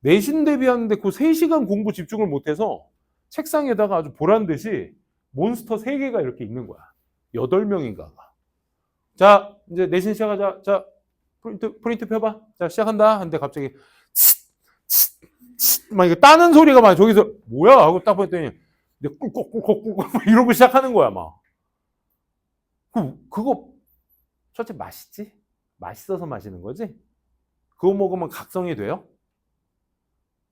내신 대비하는데 그 3시간 공부 집중을 못해서 책상에다가 아주 보란 듯이 몬스터 3개가 이렇게 있는 거야. 8명인가가. 자, 이제 내신 시작하자. 자, 프린트 펴봐. 자, 시작한다. 하는데 갑자기 막 이거 따는 소리가 막 저기서 뭐야? 하고 딱 봤더니 꿀꺽꿀꺽꿀꺽 이러고 시작하는 거야, 막. 그거 첫째 맛있지? 맛있어서 마시는 거지? 그거 먹으면 각성이 돼요?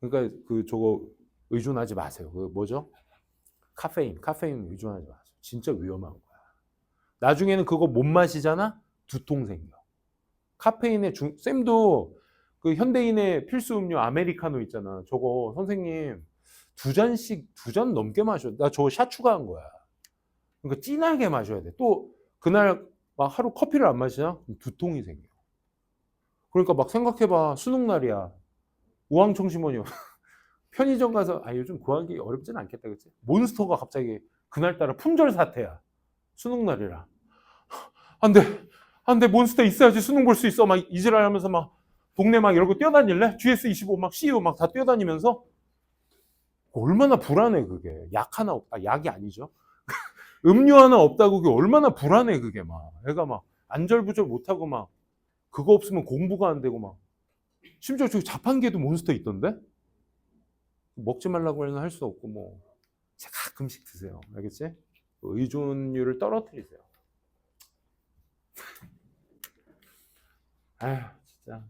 그러니까 저거 의존하지 마세요. 그 뭐죠? 카페인 의존하지 마세요. 진짜 위험한 거야. 나중에는 그거 못 마시잖아? 두통 생겨. 카페인의 쌤도 그 현대인의 필수 음료 아메리카노 있잖아. 저거 선생님 2잔 넘게 마셔. 나 저거 샷 추가한 거야. 그러니까 진하게 마셔야 돼. 또 그날 막 하루 커피를 안 마시냐? 두통이 생겨. 그러니까 막 생각해봐. 수능 날이야. 우황청심원이요. 편의점 가서 요즘 구하기 어렵진 않겠다, 그치? 몬스터가 갑자기 그날따라 품절 사태야. 수능 날이라. 안 돼, 몬스터 있어야지 수능 볼 수 있어. 막 이지랄 하면서 막 동네 막 이러고 뛰어다닐래? GS25 막 CU 막 다 뛰어다니면서 얼마나 불안해, 그게. 약 하나 없다. 약이 아니죠. 음료 하나 없다고 그게 얼마나 불안해, 그게 막. 애가 막 안절부절 못하고 막 그거 없으면 공부가 안 되고 막. 심지어 저기 자판기에도 몬스터 있던데? 먹지 말라고 해는 할 수 없고 뭐 가끔씩 드세요. 알겠지? 의존율을 떨어뜨리세요. 아휴 진짜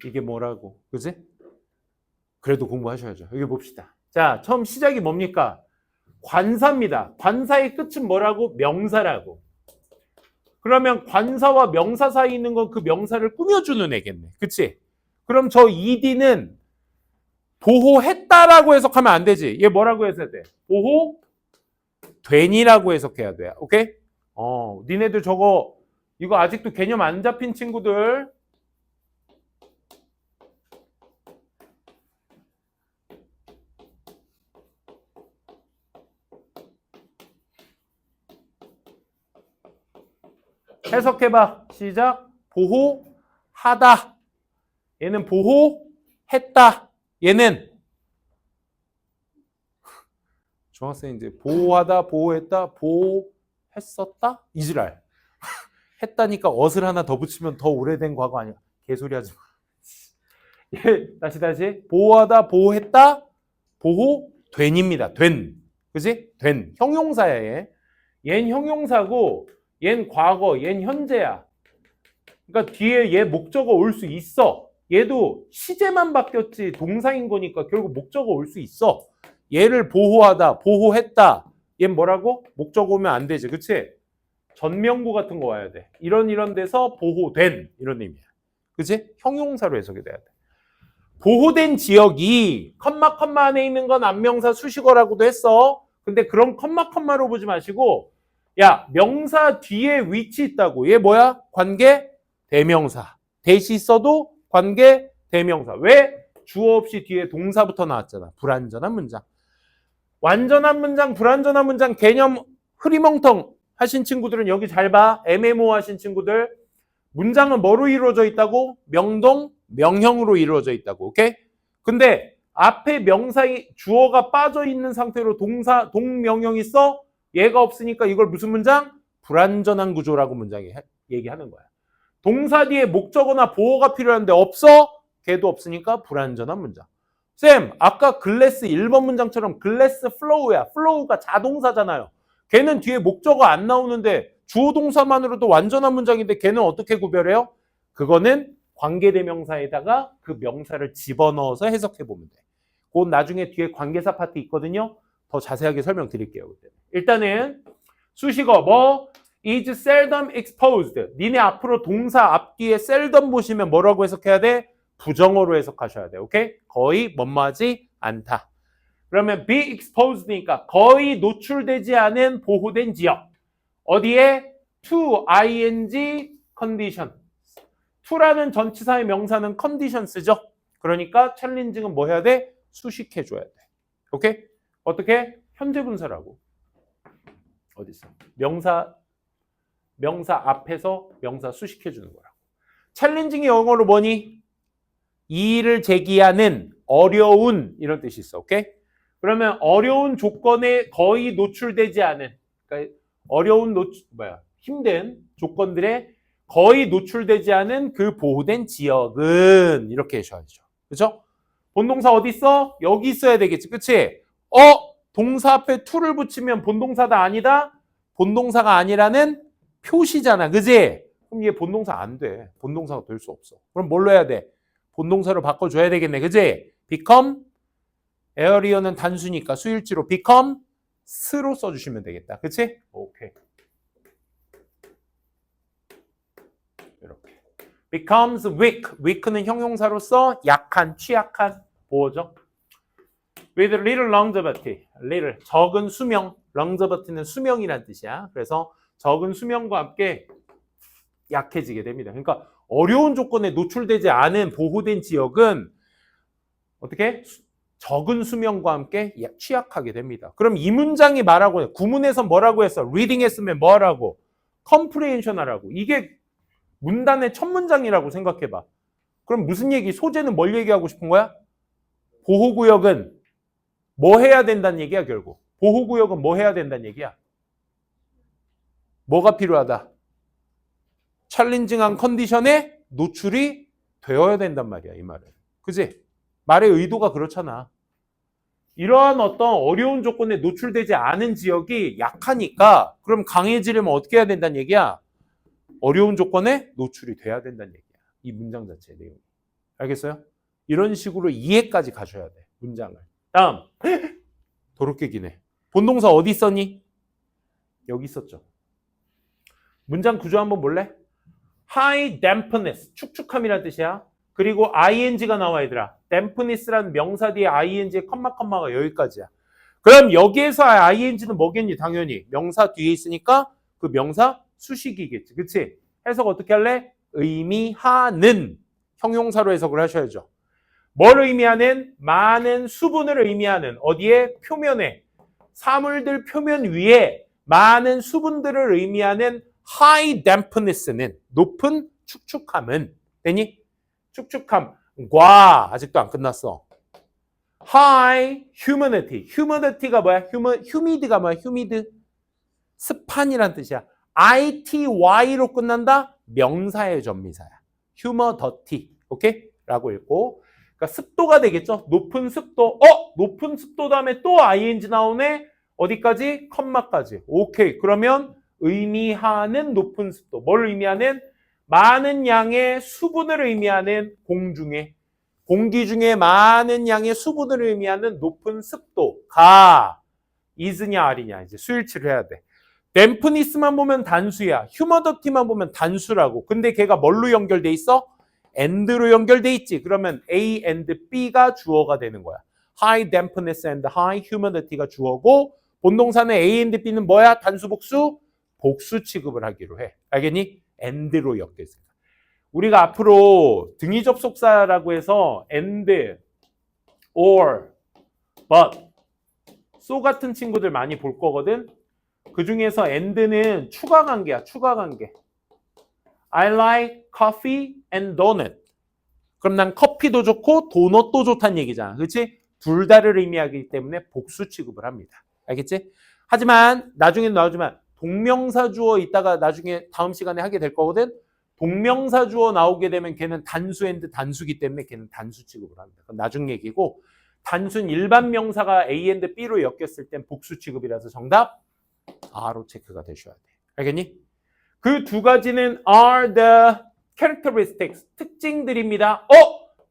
이게 뭐라고, 그지? 그래도 공부하셔야죠. 여기 봅시다. 자, 처음 시작이 뭡니까? 관사입니다. 관사의 끝은 뭐라고? 명사라고. 그러면 관사와 명사 사이에 있는 건 그 명사를 꾸며주는 애겠네. 그치? 그럼 저 ED는 보호했다라고 해석하면 안 되지. 얘 뭐라고 해석해야 돼? 보호되니라고 해석해야 돼. 오케이? 니네들 저거 이거 아직도 개념 안 잡힌 친구들 해석해봐. 시작. 보호하다. 얘는 보호했다. 얘는 중학생 이제 보호하다, 보호했다, 보호했었다? 이지랄. 했다니까 엇을 하나 더 붙이면 더 오래된 과거 아니야. 개소리 하지 마. 다시. 보호하다, 보호했다, 보호된입니다. 된. 그지? 된. 형용사야, 얘. 얜 형용사고, 얜 과거, 얜 현재야. 그러니까 뒤에 얘 목적어 올 수 있어. 얘도 시제만 바뀌었지 동사인 거니까 결국 목적어 올 수 있어. 얘를 보호하다, 보호했다. 얘는 뭐라고? 목적어 오면 안 되지. 그치? 전명구 같은 거 와야 돼. 이런 데서 보호된 이런 의미야. 그치? 형용사로 해석이 돼야 돼. 보호된 지역이 컴마 안에 있는 건 안명사 수식어라고도 했어. 근데 그런 컴마로 보지 마시고 야, 명사 뒤에 위치 있다고. 얘 뭐야? 관계 대명사. 대시 있어도 관계 대명사. 왜? 주어 없이 뒤에 동사부터 나왔잖아. 불완전한 문장. 완전한 문장, 불완전한 문장 개념 흐리멍텅 하신 친구들은 여기 잘 봐. MMO 하신 친구들. 문장은 뭐로 이루어져 있다고? 명동, 명형으로 이루어져 있다고. 오케이? 근데 앞에 명사의 주어가 빠져 있는 상태로 동사, 동명형이 써? 얘가 없으니까 이걸 무슨 문장? 불완전한 구조라고 문장이 얘기하는 거야. 동사 뒤에 목적어나 보어가 필요한데 없어? 걔도 없으니까 불완전한 문장. 쌤, 아까 글래스 1번 문장처럼 글래스 플로우야. 플로우가 자동사잖아요. 걔는 뒤에 목적어 안 나오는데 주어 동사만으로도 완전한 문장인데 걔는 어떻게 구별해요? 그거는 관계대명사에다가 그 명사를 집어넣어서 해석해보면 돼. 곧 나중에 뒤에 관계사 파트 있거든요. 더 자세하게 설명드릴게요. 그때. 일단은 수식어 뭐 is seldom exposed. 니네 앞으로 동사 앞뒤에 seldom 보시면 뭐라고 해석해야 돼? 부정어로 해석하셔야 돼. 오케이? 거의 뭐뭐하지 않다. 그러면 be exposed니까 거의 노출되지 않은 보호된 지역. 어디에? to ing condition. to라는 전치사의 명사는 condition 쓰죠. 그러니까 챌린징은 뭐 해야 돼? 수식해줘야 돼. 오케이? 어떻게? 현재 분사라고. 어디 있어? 명사 앞에서 명사 수식해주는 거라고. 챌린징이 영어로 뭐니? 이의를 제기하는 어려운 이런 뜻이 있어. 오케이? 그러면 어려운 조건에 거의 노출되지 않은, 그러니까 어려운 힘든 조건들에 거의 노출되지 않은 그 보호된 지역은 이렇게 하셔야죠. 그렇죠? 본동사 어디 있어? 여기 있어야 되겠지. 그치? 동사 앞에 to를 붙이면 본동사다 아니다? 본동사가 아니라는 표시잖아. 그지? 그럼 얘 본동사 안 돼. 본동사가 될 수 없어. 그럼 뭘로 해야 돼? 본동사로 바꿔줘야 되겠네. 그지? become, 에어리어는 단수니까 수일치로 become, 스로 써주시면 되겠다. 그치? 오케이. 이렇게. becomes weak. weak는 형용사로서 약한, 취약한 보호죠. with little longevity. little, 적은 수명. longevity는 수명이란 뜻이야. 그래서 적은 수명과 함께 약해지게 됩니다. 그러니까 어려운 조건에 노출되지 않은 보호된 지역은 어떻게? 적은 수명과 함께 취약하게 됩니다. 그럼 이 문장이 말하고 해요. 구문에서 뭐라고 했어? reading 했으면 뭐 하라고? comprehension 하라고. 이게 문단의 첫 문장이라고 생각해봐. 그럼 무슨 얘기? 소재는 뭘 얘기하고 싶은 거야? 보호구역은 뭐 해야 된다는 얘기야, 결국. 보호구역은 뭐 해야 된다는 얘기야? 뭐가 필요하다? 챌린징한 컨디션에 노출이 되어야 된단 말이야, 이 말은. 그지? 말의 의도가 그렇잖아. 이러한 어떤 어려운 조건에 노출되지 않은 지역이 약하니까 그럼 강해지려면 어떻게 해야 된다는 얘기야? 어려운 조건에 노출이 돼야 된다는 얘기야. 이 문장 자체의 내용이. 알겠어요? 이런 식으로 이해까지 가셔야 돼, 문장을. 다음. 더럽게 기네. 본동사 어디 있었니? 여기 있었죠. 문장 구조 한번 볼래? high dampness, 축축함이라는 뜻이야. 그리고 ing가 나와 얘들아. dampness라는 명사 뒤에 ing의 컴마가 여기까지야. 그럼 여기에서 ing는 뭐겠니? 당연히 명사 뒤에 있으니까 그 명사 수식이겠지. 그치? 해석 어떻게 할래? 의미하는 형용사로 해석을 하셔야죠. 뭘 의미하는? 많은 수분을 의미하는. 어디에? 표면에. 사물들 표면 위에 많은 수분들을 의미하는 high dampness는 높은 축축함은 되니? 축축함과 아직도 안 끝났어. high humidity. humidity가 뭐야? humid가 뭐야? humid. 습한이란 뜻이야. ITY로 끝난다? 명사의 전미사야. humidity. 오케이? 라고 읽고. 그러니까 습도가 되겠죠? 높은 습도. 높은 습도 다음에 또 ing 나오네? 어디까지? 컴마까지. 오케이. 그러면 의미하는 높은 습도. 뭘 의미하는? 많은 양의 수분을 의미하는 공기 중에 많은 양의 수분을 의미하는 높은 습도가 is냐 are냐 이제 수일치를 해야 돼. dampness만 보면 단수야. humidity만 보면 단수라고. 근데 걔가 뭘로 연결돼 있어? and로 연결돼 있지. 그러면 A and B가 주어가 되는 거야. high dampness and high humidity가 주어고 본동사는 A and B는 뭐야? 단수 복수? 복수 취급을 하기로 해. 알겠니? and로 엮여있으니까. 우리가 앞으로 등위 접속사라고 해서 and, or, but, so 같은 친구들 많이 볼 거거든. 그 중에서 and는 추가 관계야. 추가 관계. I like coffee and donut. 그럼 난 커피도 좋고 도넛도 좋다는 얘기잖아. 그렇지? 둘 다를 의미하기 때문에 복수 취급을 합니다. 알겠지? 하지만 나중에 나오지만 동명사 주어 이따가 나중에 다음 시간에 하게 될 거거든. 동명사 주어 나오게 되면 걔는 단수 and 단수기 때문에 걔는 단수 취급을 합니다. 그건 나중 얘기고 단순 일반 명사가 A and B로 엮였을 땐 복수 취급이라서 정답 R로 체크가 되셔야 돼. 알겠니? 그 두 가지는 are the characteristics, 특징들입니다.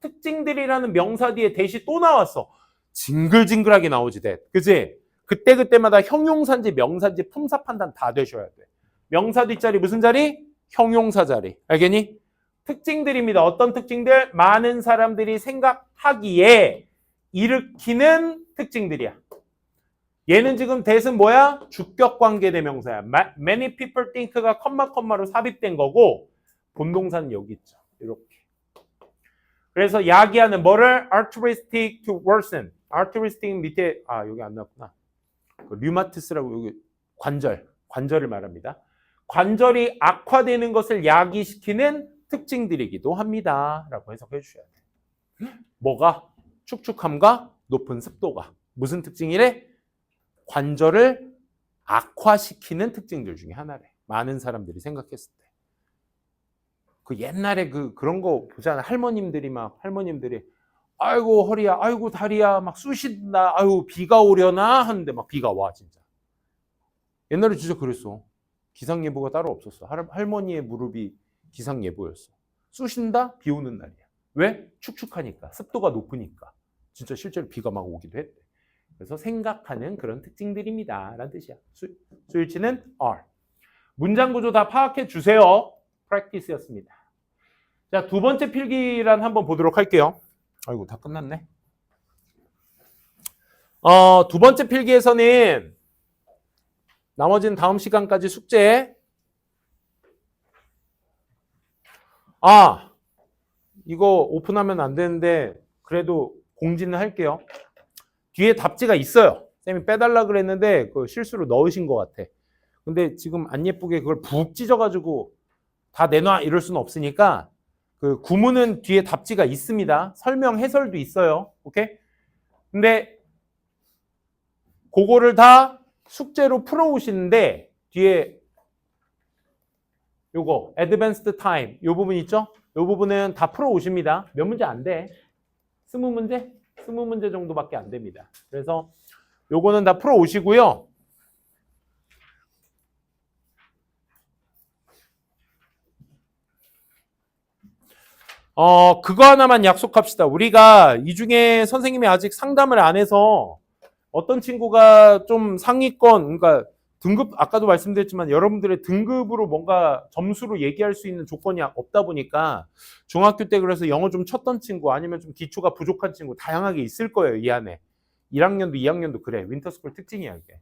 특징들이라는 명사 뒤에 대시 또 나왔어. 징글징글하게 나오지 돼. 그지? 그때마다 형용사인지 명사인지 품사 판단 다 되셔야 돼. 명사 뒷자리 무슨 자리? 형용사 자리. 알겠니? 특징들입니다. 어떤 특징들? 많은 사람들이 생각하기에 일으키는 특징들이야. 얘는 지금 대신 뭐야? 주격관계 대명사야. Many people think가 컴마로 삽입된 거고 본동사는 여기 있죠. 이렇게. 그래서 야기하는 뭐를? Arthritic to worsen. Arthritic 밑에 여기 안 나왔구나. 류마티스라고 여기 관절을 말합니다. 관절이 악화되는 것을 야기시키는 특징들이기도 합니다. 라고 해석해 주셔야 돼요. 뭐가? 축축함과 높은 습도가. 무슨 특징이래? 관절을 악화시키는 특징들 중에 하나래. 많은 사람들이 생각했을 때. 그 옛날에 그런 거 보잖아. 할머님들이 아이고 허리야, 아이고 다리야, 막 쑤신다, 아이고 비가 오려나 하는데 막 비가 와 진짜. 옛날에 진짜 그랬어. 기상예보가 따로 없었어. 할머니의 무릎이 기상예보였어. 쑤신다, 비 오는 날이야. 왜? 축축하니까, 습도가 높으니까. 진짜 실제로 비가 막 오기도 했대. 그래서 생각하는 그런 특징들입니다. 라는 뜻이야. 수일치는 are. 문장 구조 다 파악해 주세요. practice였습니다. 자, 두 번째 필기란 한번 보도록 할게요. 아이고, 다 끝났네. 두 번째 필기에서는 나머지는 다음 시간까지 숙제. 이거 오픈하면 안 되는데 그래도 공지는 할게요. 뒤에 답지가 있어요. 쌤이 빼달라 그랬는데 그 실수로 넣으신 것 같아. 근데 지금 안 예쁘게 그걸 푹 찢어가지고 다 내놔 이럴 수는 없으니까 그 구문은 뒤에 답지가 있습니다. 설명 해설도 있어요. 오케이? 근데 그거를 다 숙제로 풀어오시는데 뒤에 요거 advanced time 요 부분 있죠? 요 부분은 다 풀어오십니다. 몇 문제 안 돼. 20문제? 20문제 정도밖에 안 됩니다. 그래서 요거는 다 풀어오시고요. 그거 하나만 약속합시다. 우리가 이 중에 선생님이 아직 상담을 안 해서 어떤 친구가 좀 상위권, 그러니까 등급, 아까도 말씀드렸지만 여러분들의 등급으로 뭔가 점수로 얘기할 수 있는 조건이 없다 보니까 중학교 때 그래서 영어 좀 쳤던 친구 아니면 좀 기초가 부족한 친구 다양하게 있을 거예요, 이 안에. 1학년도 2학년도 그래. 윈터스쿨 특징이야, 이게.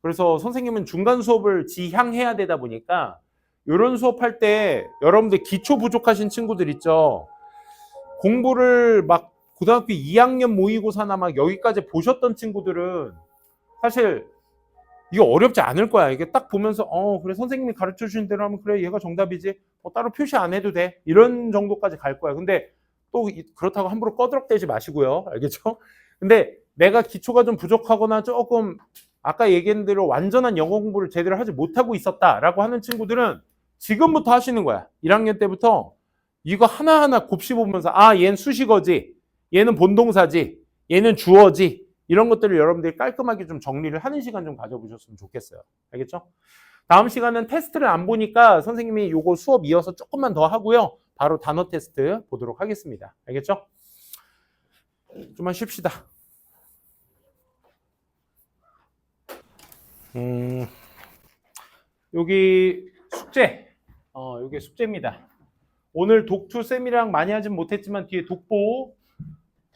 그래서 선생님은 중간 수업을 지향해야 되다 보니까 이런 수업할 때 여러분들 기초 부족하신 친구들 있죠. 공부를 막 고등학교 2학년 모의고사나 막 여기까지 보셨던 친구들은 사실 이게 어렵지 않을 거야. 이게 딱 보면서 그래 선생님이 가르쳐 주신 대로 하면 그래 얘가 정답이지. 따로 표시 안 해도 돼. 이런 정도까지 갈 거야. 근데 또 그렇다고 함부로 꺼드럭대지 마시고요. 알겠죠? 근데 내가 기초가 좀 부족하거나 조금 아까 얘기한 대로 완전한 영어 공부를 제대로 하지 못하고 있었다라고 하는 친구들은 지금부터 하시는 거야. 1학년 때부터 이거 하나하나 곱씹어보면서 얘는 수식어지, 얘는 본동사지, 얘는 주어지 이런 것들을 여러분들이 깔끔하게 좀 정리를 하는 시간 좀 가져보셨으면 좋겠어요. 알겠죠? 다음 시간은 테스트를 안 보니까 선생님이 요거 수업 이어서 조금만 더 하고요. 바로 단어 테스트 보도록 하겠습니다. 알겠죠? 좀만 쉽시다. 여기 숙제. 요게 숙제입니다. 오늘 독투 쌤이랑 많이 하진 못했지만 뒤에 독보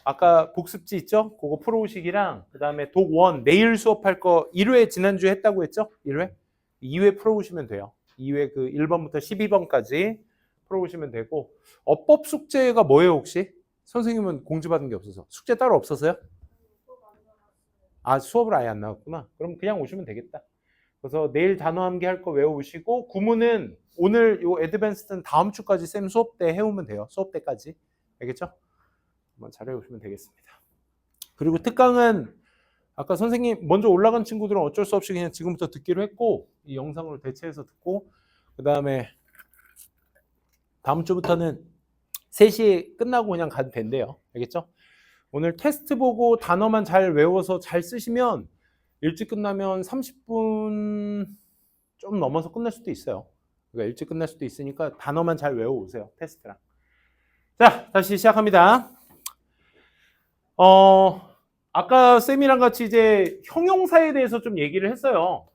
아까 복습지 있죠? 그거 풀어오시기랑 그 다음에 독1 내일 수업할 거 1회 지난주에 했다고 했죠? 1회? 2회 풀어오시면 돼요. 2회 그 1번부터 12번까지 풀어오시면 되고 어법 숙제가 뭐예요 혹시? 선생님은 공지받은 게 없어서 숙제 따로 없어서요? 수업을 아예 안 나왔구나. 그럼 그냥 오시면 되겠다. 그래서 내일 단어 암기 할 거 외워오시고 구문은 오늘 요 애드밴스드는 다음 주까지 쌤 수업 때 해오면 돼요. 수업 때까지. 알겠죠? 한번 잘 해오시면 되겠습니다. 그리고 특강은 아까 선생님 먼저 올라간 친구들은 어쩔 수 없이 그냥 지금부터 듣기로 했고 이 영상으로 대체해서 듣고 그 다음에 다음 주부터는 3시에 끝나고 그냥 가도 된대요. 알겠죠? 오늘 테스트 보고 단어만 잘 외워서 잘 쓰시면 일찍 끝나면 30분 좀 넘어서 끝날 수도 있어요. 그러니까 일찍 끝날 수도 있으니까 단어만 잘 외워오세요. 테스트랑. 자, 다시 시작합니다. 아까 쌤이랑 같이 이제 형용사에 대해서 좀 얘기를 했어요.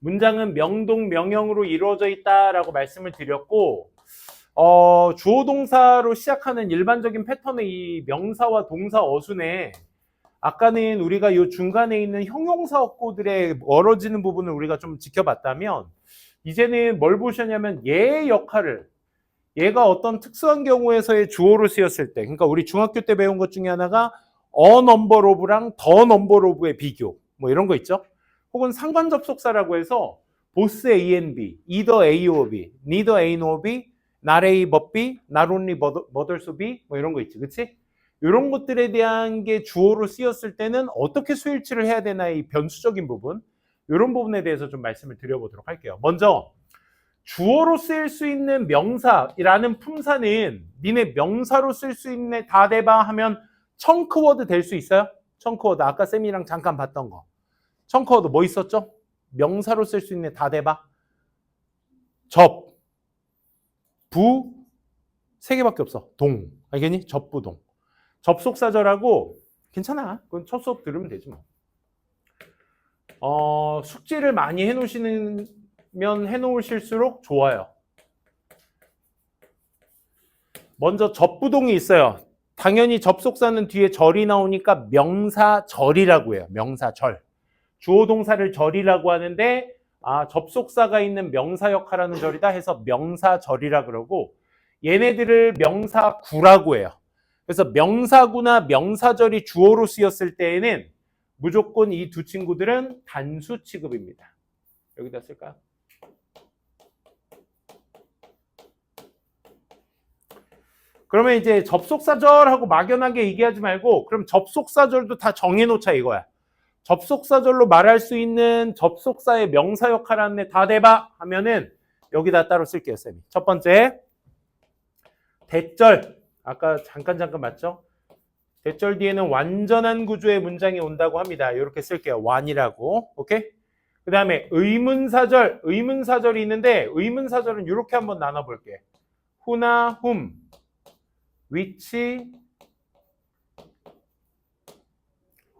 문장은 명동, 명형으로 이루어져 있다라고 말씀을 드렸고, 주어 동사로 시작하는 일반적인 패턴의 이 명사와 동사 어순에 아까는 우리가 이 중간에 있는 형용사 어구들의 멀어지는 부분을 우리가 좀 지켜봤다면 이제는 뭘 보셨냐면 얘의 역할을 얘가 어떤 특수한 경우에서의 주어로 쓰였을 때 그러니까 우리 중학교 때 배운 것 중에 하나가 a number of랑 the number of의 비교 뭐 이런 거 있죠. 혹은 상관 접속사라고 해서 both A and B, either A or B, neither A nor B, not A but B, not only but also B 뭐 이런 거 있지, 그치? 이런 것들에 대한 게 주어로 쓰였을 때는 어떻게 수일치를 해야 되나 이 변수적인 부분 이런 부분에 대해서 좀 말씀을 드려보도록 할게요. 먼저 주어로 쓰일 수 있는 명사라는 품사는 니네 명사로 쓸 수 있는 다 대봐 하면 청크워드 될 수 있어요? 청크워드 아까 쌤이랑 잠깐 봤던 거 청크워드 뭐 있었죠? 명사로 쓸 수 있는 다 대봐 접, 부, 세 개밖에 없어. 동, 알겠니? 접부동. 접속사절하고 괜찮아. 그건 첫 수업 들으면 되지 뭐. 숙제를 많이 해놓으시면 해놓으실수록 좋아요. 먼저 접부동이 있어요. 당연히 접속사는 뒤에 절이 나오니까 명사절이라고 해요. 명사절. 주어 동사를 절이라고 하는데 접속사가 있는 명사 역할하는 절이다 해서 명사절이라 그러고 얘네들을 명사구라고 해요. 그래서 명사구나 명사절이 주어로 쓰였을 때에는 무조건 이 두 친구들은 단수 취급입니다. 여기다 쓸까요? 그러면 이제 접속사절하고 막연하게 얘기하지 말고 그럼 접속사절도 다 정해놓자 이거야. 접속사절로 말할 수 있는 접속사의 명사 역할하는 애 다 대봐 하면은 여기다 따로 쓸게요, 쌤이. 첫 번째 대절. 아까 잠깐 맞죠? 대절 뒤에는 완전한 구조의 문장이 온다고 합니다. 이렇게 쓸게요. 완이라고. 오케이? 그 다음에 의문사절. 의문사절이 있는데 의문사절은 이렇게 한번 나눠볼게. who나 whom, which,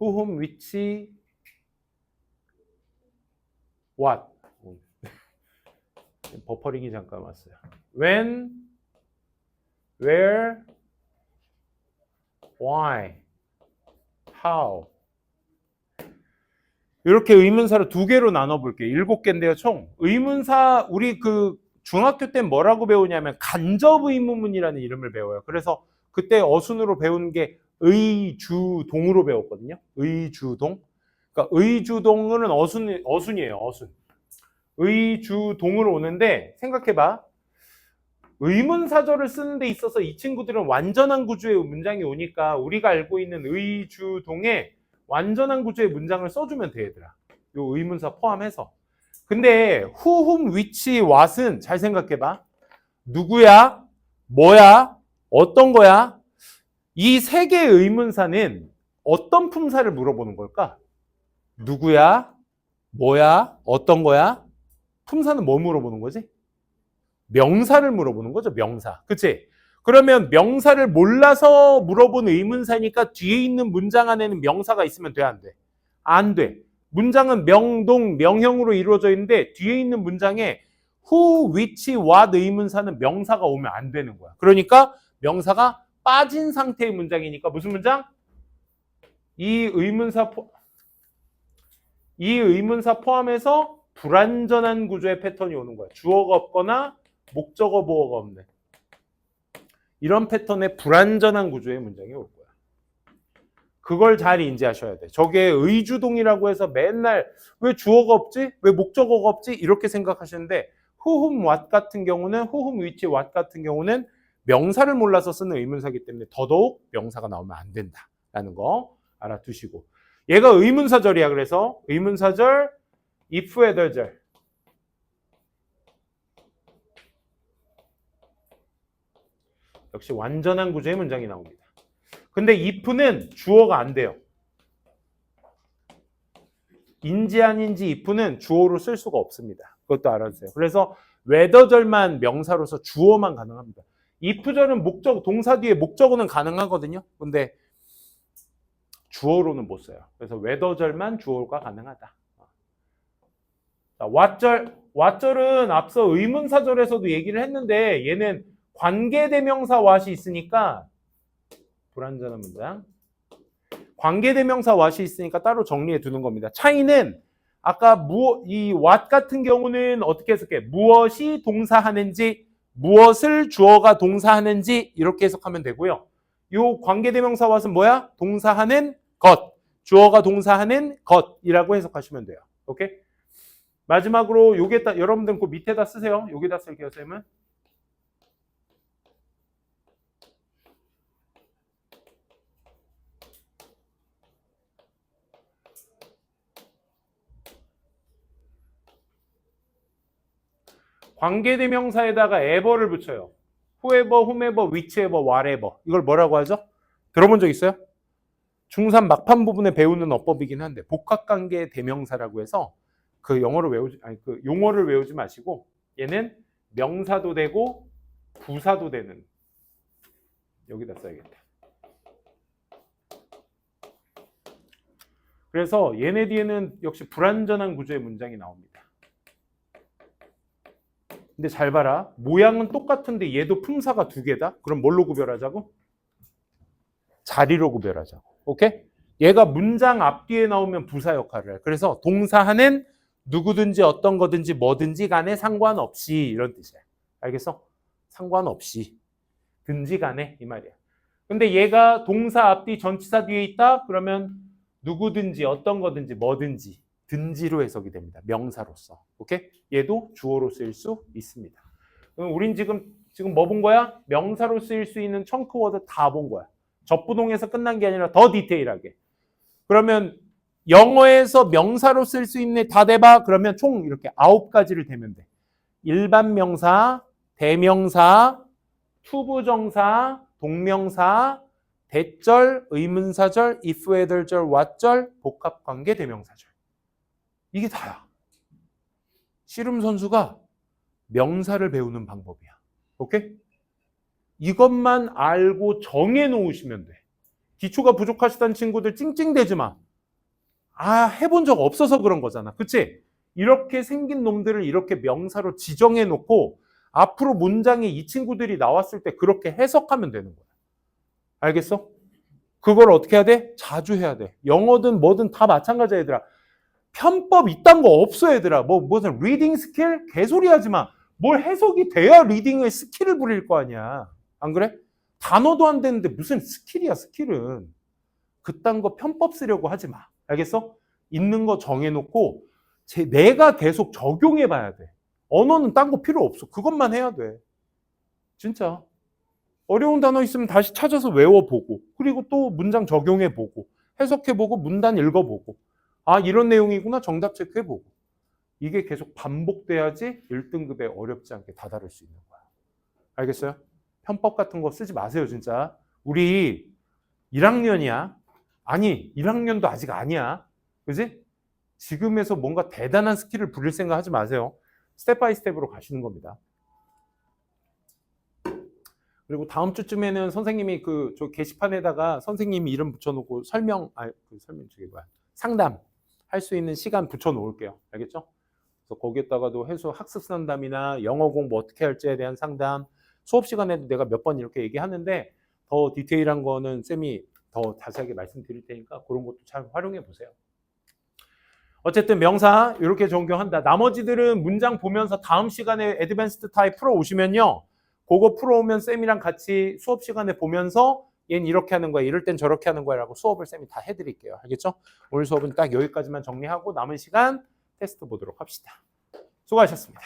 who, whom, which, what. 버퍼링이 잠깐 왔어요. when, where, why, how. 이렇게 의문사를 두 개로 나눠볼게요. 7개인데요, 총. 의문사, 우리 그 중학교 때 뭐라고 배우냐면 간접의문문이라는 이름을 배워요. 그래서 그때 어순으로 배운 게 의주동으로 배웠거든요. 의주동. 그러니까 의주동은 어순이에요, 어순. 의주동으로 오는데 생각해봐. 의문사절을 쓰는 데 있어서 이 친구들은 완전한 구조의 문장이 오니까 우리가 알고 있는 의주동에 완전한 구조의 문장을 써주면 돼, 얘들아. 요 의문사 포함해서. 근데 who, whom, which, what은 잘 생각해봐. 누구야? 뭐야? 어떤 거야? 이 세 개의 의문사는 어떤 품사를 물어보는 걸까? 누구야? 뭐야? 어떤 거야? 품사는 뭐 물어보는 거지? 명사를 물어보는 거죠, 명사. 그치? 그러면 명사를 몰라서 물어본 의문사니까 뒤에 있는 문장 안에는 명사가 있으면 돼, 안 돼? 안 돼. 문장은 명동, 명형으로 이루어져 있는데 뒤에 있는 문장에 who, which, what 의문사는 명사가 오면 안 되는 거야. 그러니까 명사가 빠진 상태의 문장이니까 무슨 문장? 이 의문사 포함해서 불완전한 구조의 패턴이 오는 거야. 주어가 없거나 목적어, 보어가 없네. 이런 패턴의 불완전한 구조의 문장이 올 거야. 그걸 잘 인지하셔야 돼. 저게 의주동이라고 해서 맨날 왜 주어가 없지? 왜 목적어가 없지? 이렇게 생각하시는데 who, whom, what 같은 경우는 who, whom, which, what 같은 경우는 명사를 몰라서 쓰는 의문사이기 때문에 더더욱 명사가 나오면 안 된다라는 거 알아두시고 얘가 의문사절이야. 그래서 의문사절, if, whether절. 역시 완전한 구조의 문장이 나옵니다. 근데 if는 주어가 안 돼요. 인지 아닌지 if는 주어로 쓸 수가 없습니다. 그것도 알아주세요. 그래서 whether절만 명사로서 주어만 가능합니다. if절은 목적, 동사 뒤에 목적어는 가능하거든요. 근데 주어로는 못 써요. 그래서 whether절만 주어가 가능하다. 자, 왓절은 앞서 의문사절에서도 얘기를 했는데 얘는 관계대명사 왓이 있으니까 불완전한 문장. 관계대명사 왓이 있으니까 따로 정리해 두는 겁니다. 차이는 아까 이 what 같은 경우는 어떻게 해석해? 무엇이 동사하는지, 무엇을 주어가 동사하는지 이렇게 해석하면 되고요. 이 관계대명사 what은 뭐야? 동사하는 것, 주어가 동사하는 것이라고 해석하시면 돼요. 오케이? 마지막으로 여기에다 여러분들 그 밑에다 쓰세요. 여기다 쓸게요, 쌤은. 관계대명사에다가 ever를 붙여요. whoever, whomever, whichever, whatever. 이걸 뭐라고 하죠? 들어본 적 있어요? 중3 막판 부분에 배우는 어법이긴 한데 복합관계 대명사라고 해서 그 용어를 외우지 마시고 얘는 명사도 되고 부사도 되는 여기다 써야겠다. 그래서 얘네 뒤에는 역시 불완전한 구조의 문장이 나옵니다. 근데 잘 봐라. 모양은 똑같은데 얘도 품사가 두 개다? 그럼 뭘로 구별하자고? 자리로 구별하자고. 오케이? 얘가 문장 앞뒤에 나오면 부사 역할을 해. 그래서 동사하는 누구든지 어떤 거든지 뭐든지 간에 상관없이 이런 뜻이야. 알겠어? 상관없이. 든지 간에 이 말이야. 근데 얘가 동사 앞뒤 전치사 뒤에 있다? 그러면 누구든지 어떤 거든지 뭐든지 든지로 해석이 됩니다. 명사로서. 오케이? 얘도 주어로 쓰일 수 있습니다. 그럼 우린 지금 뭐 본 거야? 명사로 쓰일 수 있는 청크 워드 다 본 거야. 접부동에서 끝난 게 아니라 더 디테일하게. 그러면 영어에서 명사로 쓸 수 있는 다 대봐. 그러면 총 이렇게 9가지를 대면 돼. 일반 명사, 대명사, 투부정사, 동명사, 대절, 의문사절, if, whether절, what절, 복합관계 대명사절. 이게 다야. 씨름 선수가 명사를 배우는 방법이야. 오케이? 이것만 알고 정해 놓으시면 돼. 기초가 부족하시다는 친구들 찡찡대지 마. 해본 적 없어서 그런 거잖아. 그치? 이렇게 생긴 놈들을 이렇게 명사로 지정해 놓고 앞으로 문장에 이 친구들이 나왔을 때 그렇게 해석하면 되는 거야. 알겠어? 그걸 어떻게 해야 돼? 자주 해야 돼. 영어든 뭐든 다 마찬가지야, 얘들아. 편법 이딴 거 없어, 얘들아. 무슨 리딩 스킬? 개소리 하지 마. 뭘 해석이 돼야 리딩의 스킬을 부릴 거 아니야. 안 그래? 단어도 안 되는데 무슨 스킬이야, 스킬은. 그딴 거 편법 쓰려고 하지 마. 알겠어? 있는 거 정해놓고 내가 계속 적용해 봐야 돼. 언어는 딴 거 필요 없어. 그것만 해야 돼. 진짜. 어려운 단어 있으면 다시 찾아서 외워보고 그리고 또 문장 적용해보고 해석해보고 문단 읽어보고 이런 내용이구나 정답 체크해보고 이게 계속 반복돼야지 1등급에 어렵지 않게 다다를 수 있는 거야. 알겠어요? 편법 같은 거 쓰지 마세요 진짜. 우리 1학년이야. 아니 1학년도 아직 아니야. 그지? 지금에서 뭔가 대단한 스킬을 부릴 생각 하지 마세요. 스텝 바이 스텝으로 가시는 겁니다. 그리고 다음 주쯤에는 선생님이 저 게시판에다가 선생님 이름 붙여놓고 상담 할 수 있는 시간 붙여놓을게요. 알겠죠? 그래서 거기에다가도 해수 학습 상담이나 영어 공부 어떻게 할지에 대한 상담, 수업 시간에도 내가 몇 번 이렇게 얘기하는데 더 디테일한 거는 쌤이 더 자세하게 말씀드릴 테니까 그런 것도 잘 활용해 보세요. 어쨌든 명사 이렇게 적용한다. 나머지들은 문장 보면서 다음 시간에 애드밴스드 타입 풀어 오시면요. 그거 풀어오면 쌤이랑 같이 수업 시간에 보면서 얘는 이렇게 하는 거야. 이럴 땐 저렇게 하는 거야. 라고 수업을 쌤이 다 해드릴게요. 알겠죠? 오늘 수업은 딱 여기까지만 정리하고 남은 시간 테스트 보도록 합시다. 수고하셨습니다.